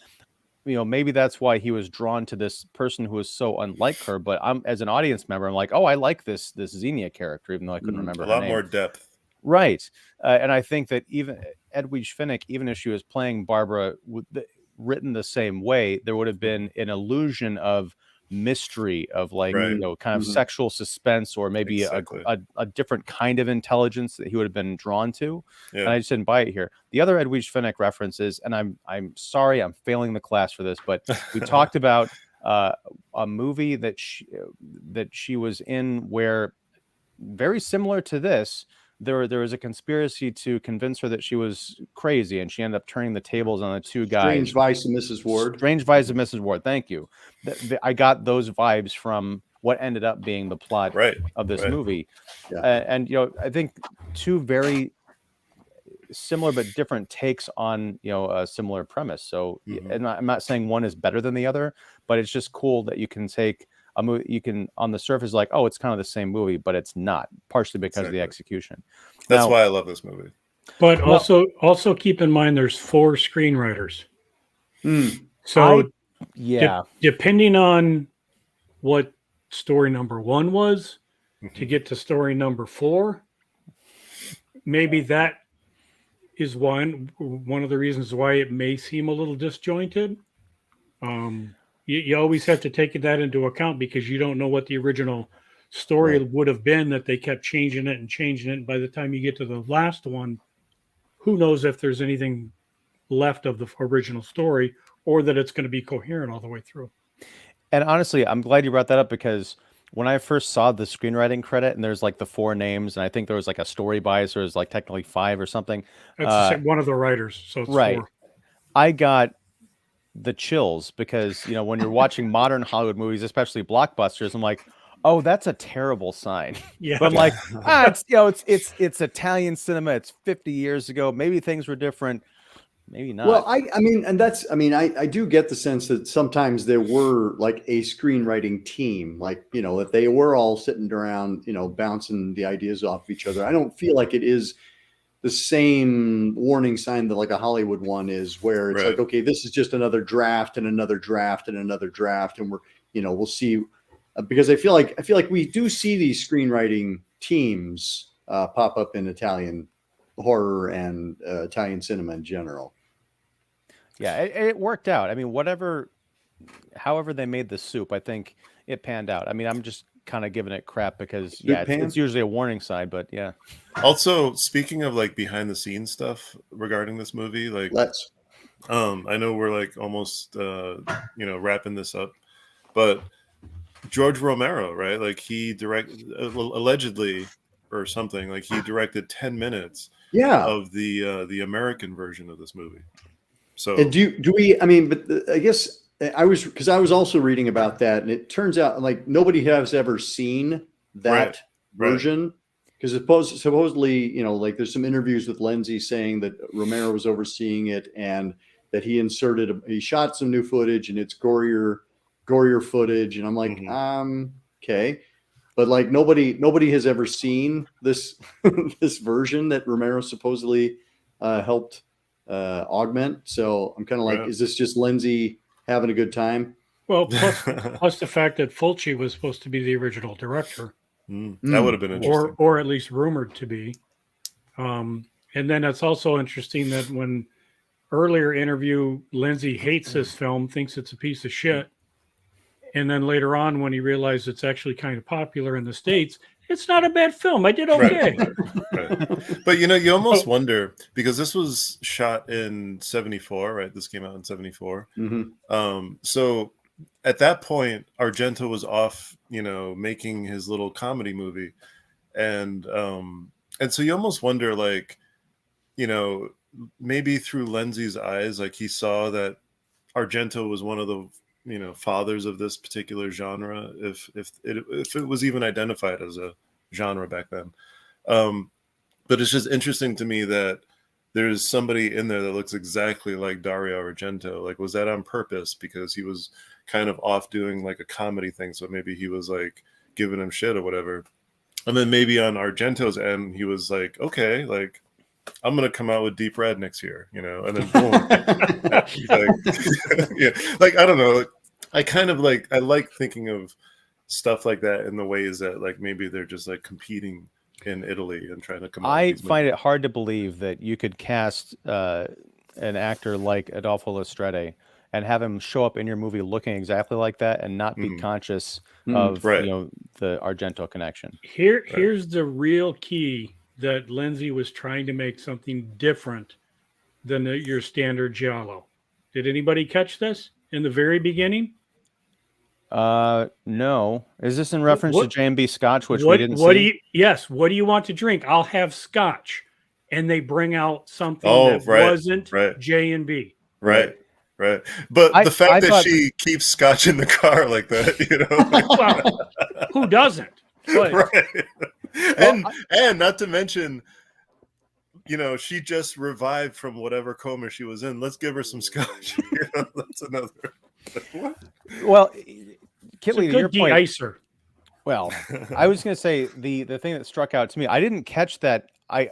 You know, maybe that's why he was drawn to this person who is so unlike her. But I'm, as an audience member, I'm like, oh, I like this Xenia character, even though I couldn't remember a her lot name. more depth. Right. And I think that even Edwige Fenech, even if she was playing Barbara written the same way, there would have been an illusion of mystery, of like, you know, kind of sexual suspense, or maybe a different kind of intelligence that he would have been drawn to. And I just didn't buy it here. The other Edwige Fenech references, and I'm sorry, I'm failing the class for this, but we talked about a movie that she was in where, very similar to this, there was a conspiracy to convince her that she was crazy, and she ended up turning the tables on the two guys. Strange Vice of Mrs. Ward. Strange Vice of Mrs. Ward. Thank you. I got those vibes from what ended up being the plot of this movie. Yeah. And, you know, I think two very similar but different takes on, you know, a similar premise. So, and I'm not saying one is better than the other, but it's just cool that you can take a movie, you can on the surface like, oh, it's kind of the same movie, but it's not, partially because of the execution. That's why I love this movie. But also keep in mind there's 4 screenwriters. So depending on what story number 1 was to get to story number 4, maybe that is one of the reasons why it may seem a little disjointed. You always have to take that into account, because you don't know what the original story would have been, that they kept changing it and changing it. And by the time you get to the last one, who knows if there's anything left of the original story, or that it's going to be coherent all the way through. And honestly, I'm glad you brought that up, because when I first saw the screenwriting credit and there's like the 4 names, and I think there was like a story bias, or it was like technically 5 or something. That's one of the writers. So it's 4. I got the chills, because, you know, when you're watching modern Hollywood movies, especially blockbusters, I'm like, oh, that's a terrible sign. Yeah. But like, it's, you know, it's Italian cinema. It's 50 years ago. Maybe things were different. Maybe not. Well, I mean, and that's, I mean, I do get the sense that sometimes there were like a screenwriting team, like, you know, if they were all sitting around, you know, bouncing the ideas off each other. I don't feel like it is the same warning sign that like a Hollywood one is, where it's like, okay, this is just another draft and another draft and another draft. And we're, you know, we'll see, because I feel like we do see these screenwriting teams pop up in Italian horror and Italian cinema in general. Yeah, it worked out. I mean, however they made the soup, I think it panned out. I mean, I'm just kind of giving it crap because it's usually a warning sign, but yeah. Also, speaking of like behind the scenes stuff regarding this movie, like I know we're like almost you know, wrapping this up, but George Romero, right? Like he allegedly or something, like he directed 10 minutes of the American version of this movie. So and do we, I mean, but I guess I was also reading about that, and it turns out like nobody has ever seen that version, because supposedly, you know, like there's some interviews with Lenzi saying that Romero was overseeing it, and that he shot some new footage, and it's gorier footage, and I'm like, okay, but like nobody has ever seen this this version that Romero supposedly helped augment. So I'm kind of like, is this just Lenzi having a good time? Well, plus the fact that Fulci was supposed to be the original director. That would have been interesting. Or at least rumored to be. And then it's also interesting that when earlier interview, Lenzi hates this film, thinks it's a piece of shit. And then later on, when he realized it's actually kind of popular in the States, it's not a bad film. I did okay. Right. But, you know, you almost wonder, because this was shot in 74, right? This came out in 74. So at that point, Argento was off, you know, making his little comedy movie. And so you almost wonder, like, you know, maybe through Lenzi's eyes, like he saw that Argento was one of the, you know, fathers of this particular genre, if it was even identified as a genre back then. But it's just interesting to me that there's somebody in there that looks exactly like Dario Argento. Like, was that on purpose because he was kind of off doing like a comedy thing? So maybe he was like giving him shit or whatever. And then maybe on Argento's end, he was like, okay, like, I'm going to come out with Deep Red next year, you know? And then boom. Like, yeah, like, I don't know. I kind of like, I like thinking of stuff like that in the ways that like maybe they're just like competing in Italy and trying to come out. I find it hard to believe that you could cast an actor like Adolfo Lestrade and have him show up in your movie looking exactly like that and not be conscious of you know, the Argento connection. Here's the real key that Lenzi was trying to make something different than your standard Giallo. Did anybody catch this in the very beginning? No. Is this in reference to J&B Scotch, which we didn't see? Yes. What do you want to drink? I'll have Scotch. And they bring out something that wasn't J&B. Right. Right. But the fact that she keeps Scotch in the car like that, you know. Well, who doesn't? But, right. And not to mention, you know, she just revived from whatever coma she was in. Let's give her some Scotch. You know, that's another. What? Well, Kitley, to your point. De-icer. Well, I was going to say the thing that struck out to me. I didn't catch that. I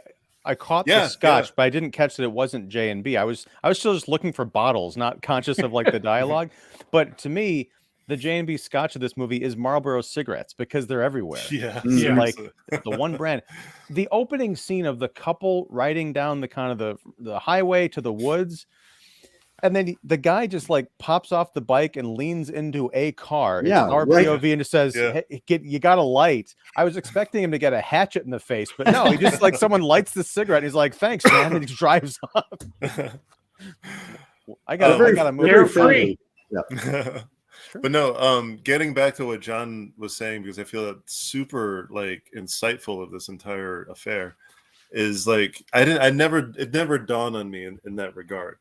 caught the Scotch, but I didn't catch that it wasn't J&B. I was still just looking for bottles, not conscious of like the dialogue. But to me, the J&B Scotch of this movie is Marlboro cigarettes because they're everywhere. Yeah, like the one brand. The opening scene of the couple riding down the kind of the highway to the woods, and then the guy just like pops off the bike and leans into a car. It's our POV and it says, hey, you got a light. I was expecting him to get a hatchet in the face, but no, he just like someone lights the cigarette. And he's like, thanks, man. And he drives off. I gotta move. They're free. Yeah. But no, getting back to what John was saying, because I feel that super like insightful of this entire affair is like, it never dawned on me in that regard.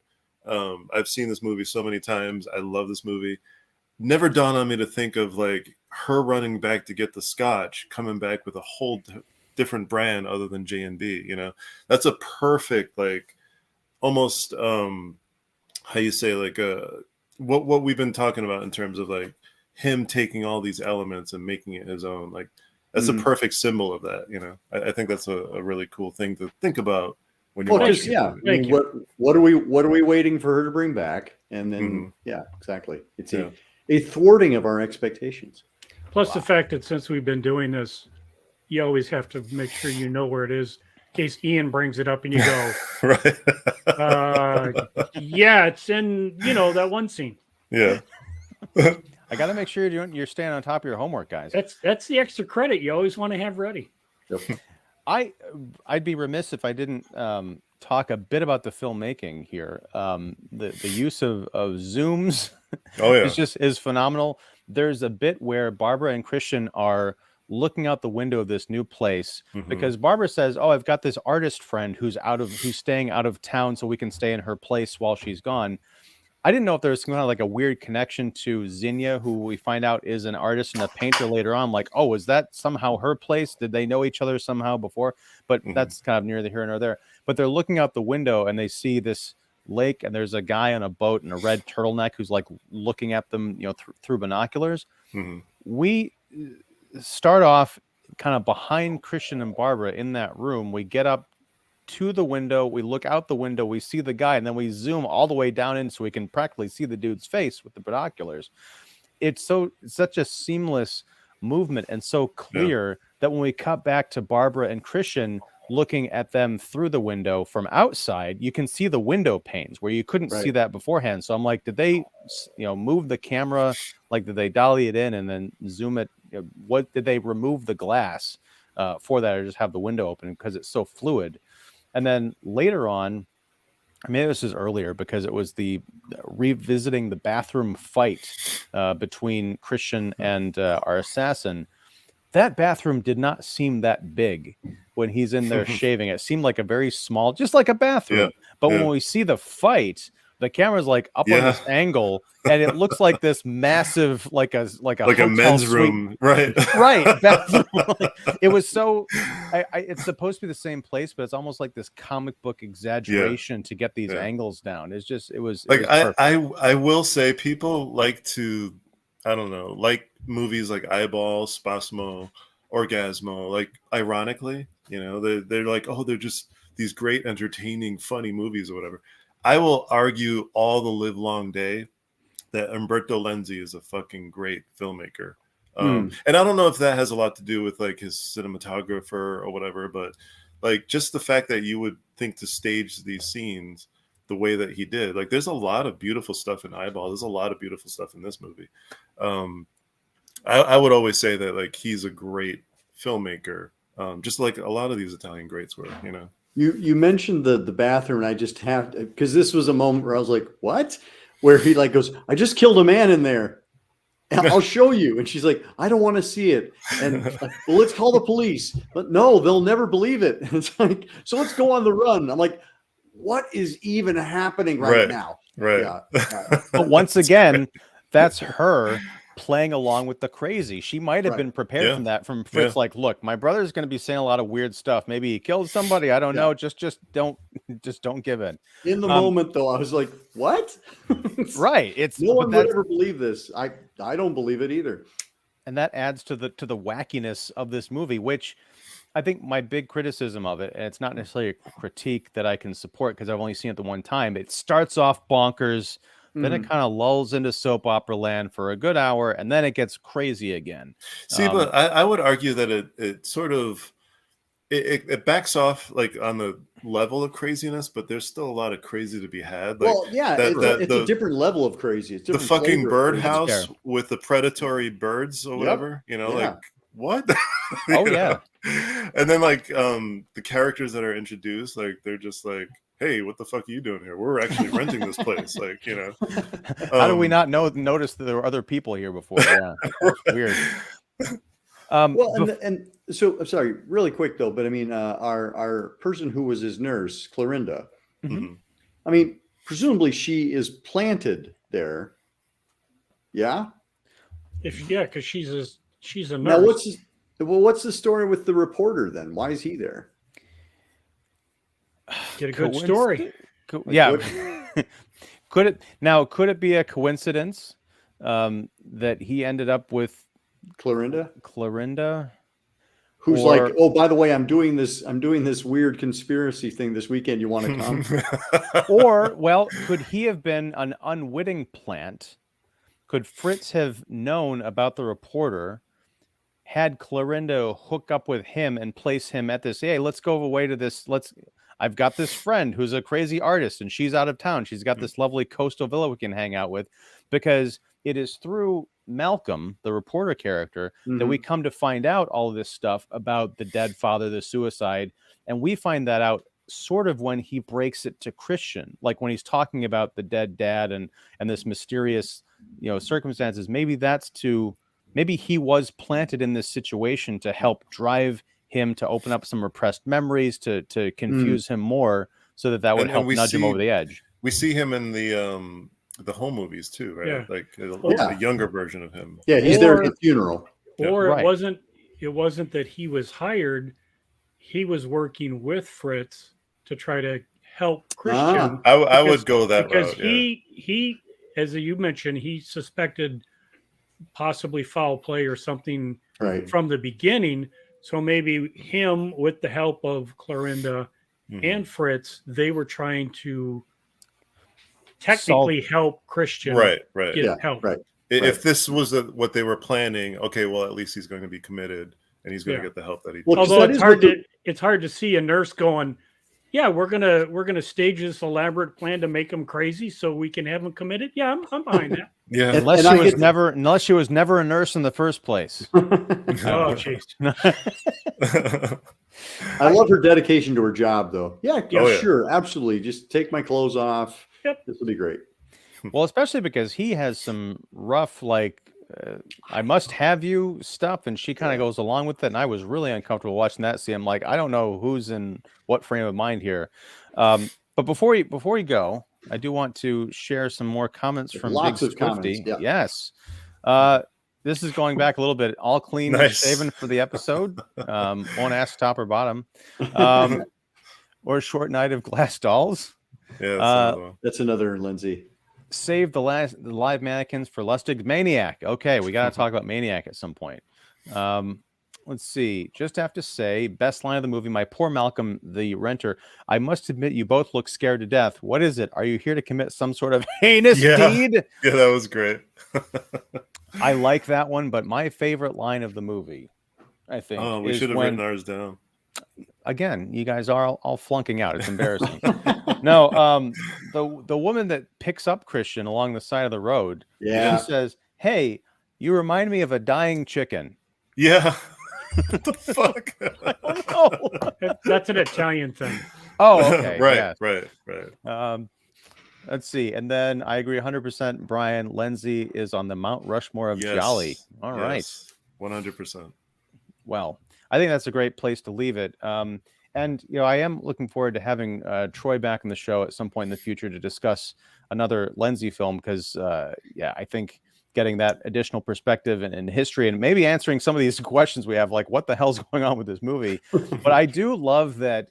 I've seen this movie so many times. I love this movie. Never dawned on me to think of like her running back to get the Scotch, coming back with a whole different brand other than J&B. You know, that's a perfect, like almost, how you say, like what we've been talking about in terms of like him taking all these elements and making it his own. Like that's a perfect symbol of that. You know, I think that's a really cool thing to think about. When you're watching what are we waiting for her to bring back? And then exactly. It's a thwarting of our expectations. Plus the fact that since we've been doing this, you always have to make sure you know where it is in case Ian brings it up and you go, it's in, you know, that one scene. Yeah. I got to make sure you're staying on top of your homework, guys. That's the extra credit you always want to have ready. Yep. I'd be remiss if I didn't talk a bit about the filmmaking here. The use of zooms is phenomenal. There's a bit where Barbara and Christian are looking out the window of this new place because Barbara says, "Oh, I've got this artist friend who's staying out of town, so we can stay in her place while she's gone." I didn't know if there was kind of like a weird connection to Zinnia, who we find out is an artist and a painter later on. Like, oh, is that somehow her place? Did they know each other somehow before? But that's kind of neither here nor there. But they're looking out the window and they see this lake, and there's a guy on a boat in a red turtleneck who's like looking at them, you know, through binoculars. We start off kind of behind Christian and Barbara in that room. We get up to the window, we look out the window, we see the guy, and then we zoom all the way down in so we can practically see the dude's face with the binoculars. It's such a seamless movement and so clear that when we cut back to Barbara and Christian looking at them through the window from outside, you can see the window panes where you couldn't see that beforehand. So I'm like, did they, you know, move the camera? Like, did they dolly it in and then zoom it? What did they remove the glass for that, or just have the window open because it's so fluid? And then later on, maybe this is earlier because it was the revisiting the bathroom fight between Christian and our assassin. That bathroom did not seem that big when he's in there shaving. It seemed like a very small, just like a bathroom. But when we see the fight, the camera's like up on this angle, and it looks like this massive, like a men's suite. room, right? Right. Bathroom. It was so. It's supposed to be the same place, but it's almost like this comic book exaggeration to get these angles down. It was like, it was I will say, people like to, I don't know, like movies like Eyeball, Spasmo, Orgasmo, like, ironically, you know, they're like, oh, they're just these great, entertaining, funny movies or whatever. I will argue all the live long day that Umberto Lenzi is a fucking great filmmaker. And I don't know if that has a lot to do with like his cinematographer or whatever, but like just the fact that you would think to stage these scenes the way that he did, like there's a lot of beautiful stuff in Eyeball. There's a lot of beautiful stuff in this movie. I would always say that like he's a great filmmaker, just like a lot of these Italian greats were, you know. You mentioned the bathroom, and I just have to, because this was a moment where I was like, what? Where he like goes, I just killed a man in there. And I'll show you. And she's like, I don't want to see it. And like, well, let's call the police. But no, they'll never believe it. And it's like, so let's go on the run. I'm like, what is even happening right now? Right. Yeah. But once again, that's her playing along with the crazy. She might have been prepared from Fritz. Like, look, my brother's going to be saying a lot of weird stuff. Maybe he killed somebody. I don't know. Just don't give in. In the moment, though, I was like, what? Right. It's no one would ever believe this. I don't believe it either. And that adds to the wackiness of this movie, which I think my big criticism of it, and it's not necessarily a critique that I can support because I've only seen it the one time. It starts off bonkers. Then it kind of lulls into soap opera land for a good hour, and then it gets crazy again. See, but I would argue that it sort of it backs off like on the level of craziness, but there's still a lot of crazy to be had. Like, well, yeah, it's a different level of crazy. It's the fucking birdhouse with the predatory birds or whatever. You know, like what? Oh yeah. And then like the characters that are introduced, like they're just like, hey, what the fuck are you doing here? We're actually renting this place. Like, you know. How do we not notice that there were other people here before? Yeah. Weird. And so I'm sorry, really quick though, but I mean, our person who was his nurse, Clorinda, I mean, presumably she is planted there. Yeah. Because she's a nurse. Now what's the story with the reporter then? Why is he there? Get a good story. Yeah. Could it be a coincidence that he ended up with Clorinda? Who's like, oh, by the way, I'm doing this weird conspiracy thing this weekend. You want to come? Or, well, could he have been an unwitting plant? Could Fritz have known about the reporter, had Clorinda hook up with him and place him at this, hey, let's go away to this, I've got this friend who's a crazy artist and she's out of town. She's got this lovely coastal villa we can hang out with, because it is through Malcolm, the reporter character, that we come to find out all of this stuff about the dead father, the suicide. And we find that out sort of when he breaks it to Christian, like when he's talking about the dead dad and this mysterious, circumstances. Maybe he was planted in this situation to help drive him to open up some repressed memories, to confuse him more, so that would help nudge him over the edge. We see him in the home movies too, right? Yeah. Like a younger version of him. Yeah, he's there at the funeral. Or it wasn't that he was hired. He was working with Fritz to try to help Christian. I would go that because route. He, as you mentioned, he suspected possibly foul play or something from the beginning. So maybe him, with the help of Clorinda and Fritz, they were trying to technically help Christian get help. Right. If this was what they were planning, okay, well, at least he's going to be committed and he's going to get the help that he needs. Although it's hard to see a nurse going, yeah, we're gonna stage this elaborate plan to make him crazy so we can have him committed. Yeah, I'm behind that. Yeah, unless she was never a nurse in the first place. Oh, jeez. I love her dedication to her job, though. Yeah, sure, absolutely. Just take my clothes off. Yep, this will be great. Well, especially because he has some rough, I must have you stuff, and she kind of goes along with it. And I was really uncomfortable watching that scene. I'm like, I don't know who's in what frame of mind here. But before you go, I do want to share some more comments from Lots Big of comments, Swifty. yeah. Yes. This is going back a little bit. All clean, shaven for the episode. Won't ask top or bottom. Or a short night of glass dolls. Yeah, that's another Lenzi. Save the live mannequins for Lustig. Maniac. Okay, we got to talk about Maniac at some point. Let's see. Just have to say, best line of the movie, my poor Malcolm, the renter. I must admit, you both look scared to death. What is it? Are you here to commit some sort of heinous deed? Yeah, that was great. I like that one, but my favorite line of the movie, I think, we should have written ours down. Again, you guys are all flunking out. It's embarrassing. No, the woman that picks up Christian along the side of the road, she says, "Hey, you remind me of a dying chicken." Yeah. What the fuck? I don't know. That's an Italian thing. Oh, okay. Right. Let's see. And then I agree 100%. Brian, Lenzi is on the Mount Rushmore of Jolly. All right. 100%. Well, I think that's a great place to leave it. And, I am looking forward to having Troy back on the show at some point in the future to discuss another Lenzi film because, I think getting that additional perspective and history and maybe answering some of these questions we have, like what the hell's going on with this movie. But I do love that,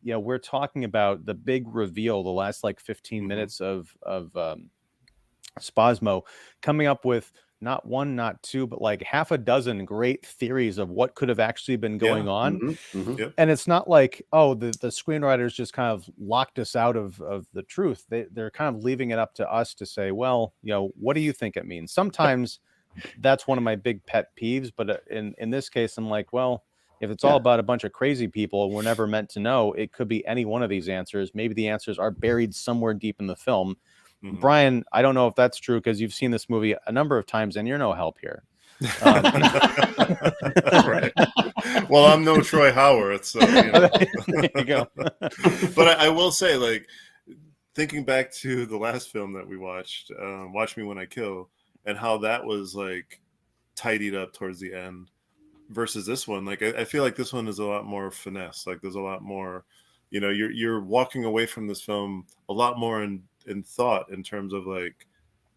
we're talking about the big reveal, the last 15 minutes of Spasmo, coming up with not one, not two, but half a dozen great theories of what could have actually been going on. Yep. And it's not like, the screenwriters just kind of locked us out of the truth. They're kind of leaving it up to us to say, well, what do you think it means? Sometimes that's one of my big pet peeves. But in this case, I'm like, well, if it's all about a bunch of crazy people and we're never meant to know, it could be any one of these answers. Maybe the answers are buried somewhere deep in the film. Brian, I don't know if that's true because you've seen this movie a number of times and you're no help here. Right. Well, I'm no Troy Howarth, so There you go. But I will say, thinking back to the last film that we watched, Watch Me When I Kill, and how that was tidied up towards the end versus this one. I feel like this one is a lot more finesse. There's a lot more, you're walking away from this film a lot more in thought in terms of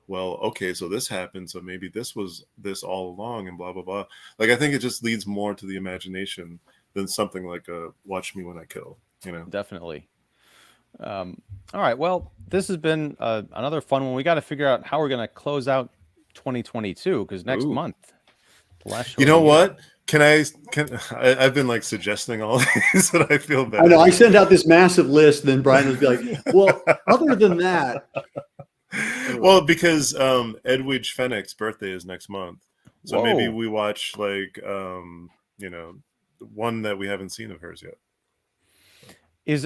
well, okay, so this happened, so maybe this was this all along and blah blah blah. I think it just leads more to the imagination than something like a Watch Me When I Kill, Definitely. All right, well, this has been another fun one. We got to figure out how we're going to close out 2022 because next month, the last show. You know what? I've been suggesting all these that I feel bad. I know. I sent out this massive list, then Brian would be like, well, other than that. Well, because Edwidge Fenwick's birthday is next month. So maybe we watch one that we haven't seen of hers yet.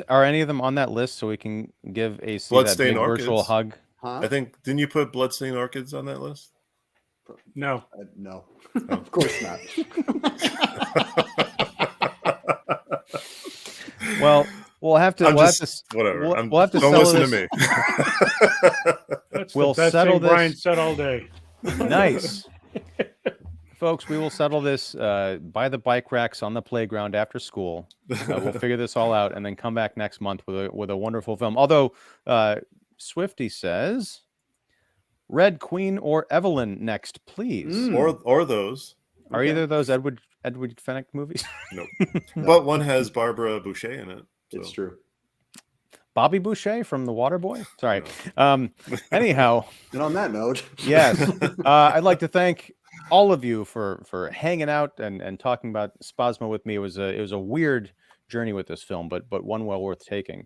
Are any of them on that list so we can give AC that big virtual hug? Huh? I think, didn't you put Bloodstained Orchids on that list? No. No. Of course not. Well, we'll have to. Whatever. We'll have to. Don't listen to me. That's we'll the best settle thing this. Brian said all day. Nice, folks. We will settle this by the bike racks on the playground after school. We'll figure this all out and then come back next month with a wonderful film. Although Swifty says, Red Queen or Evelyn next, please. Or those. Are either of those Edward Fenwick movies? Nope. But one has Barbara Boucher in it. So. It's true. Bobby Boucher from The Waterboy? Sorry. Anyhow. And on that note. Yes. I'd like to thank all of you for hanging out and talking about Spasmo with me. It was a weird journey with this film, but one well worth taking.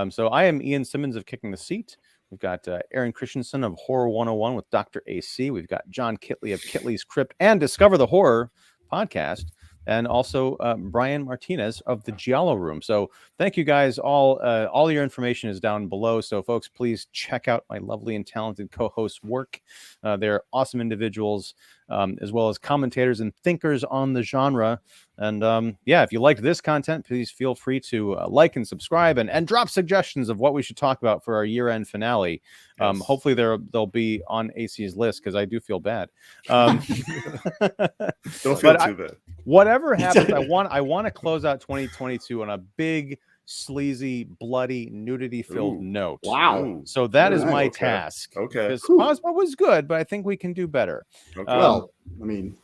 So I am Ian Simmons of Kicking the Seat. We've got Aaron Christensen of Horror 101 with Dr. AC. We've got John Kitley of Kitley's Crypt and Discover the Horror podcast. And also Brian Martinez of the Giallo Room. So thank you guys all. All your information is down below. So folks, please check out my lovely and talented co-hosts' work. They're awesome individuals, as well as commentators and thinkers on the genre. And if you liked this content, please feel free to like and subscribe and drop suggestions of what we should talk about for our year-end finale. Yes. Hopefully they'll be on AC's list because I do feel bad. Don't feel too bad. Whatever happens, I want to close out 2022 on a big sleazy, bloody, nudity-filled note. Wow. So that is my task. Okay. Because SPASMO was good, but I think we can do better. Okay. Well, I mean,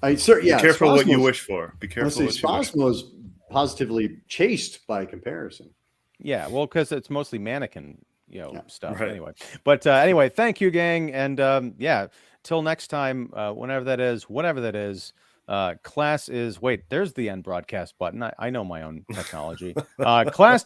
be careful what you wish for. Be careful. SPASMO is positively chaste by comparison. Yeah, well, because it's mostly mannequin, stuff anyway. But anyway, thank you, gang, and till next time, whenever that is. Class is there's the end broadcast button. I know my own technology. Class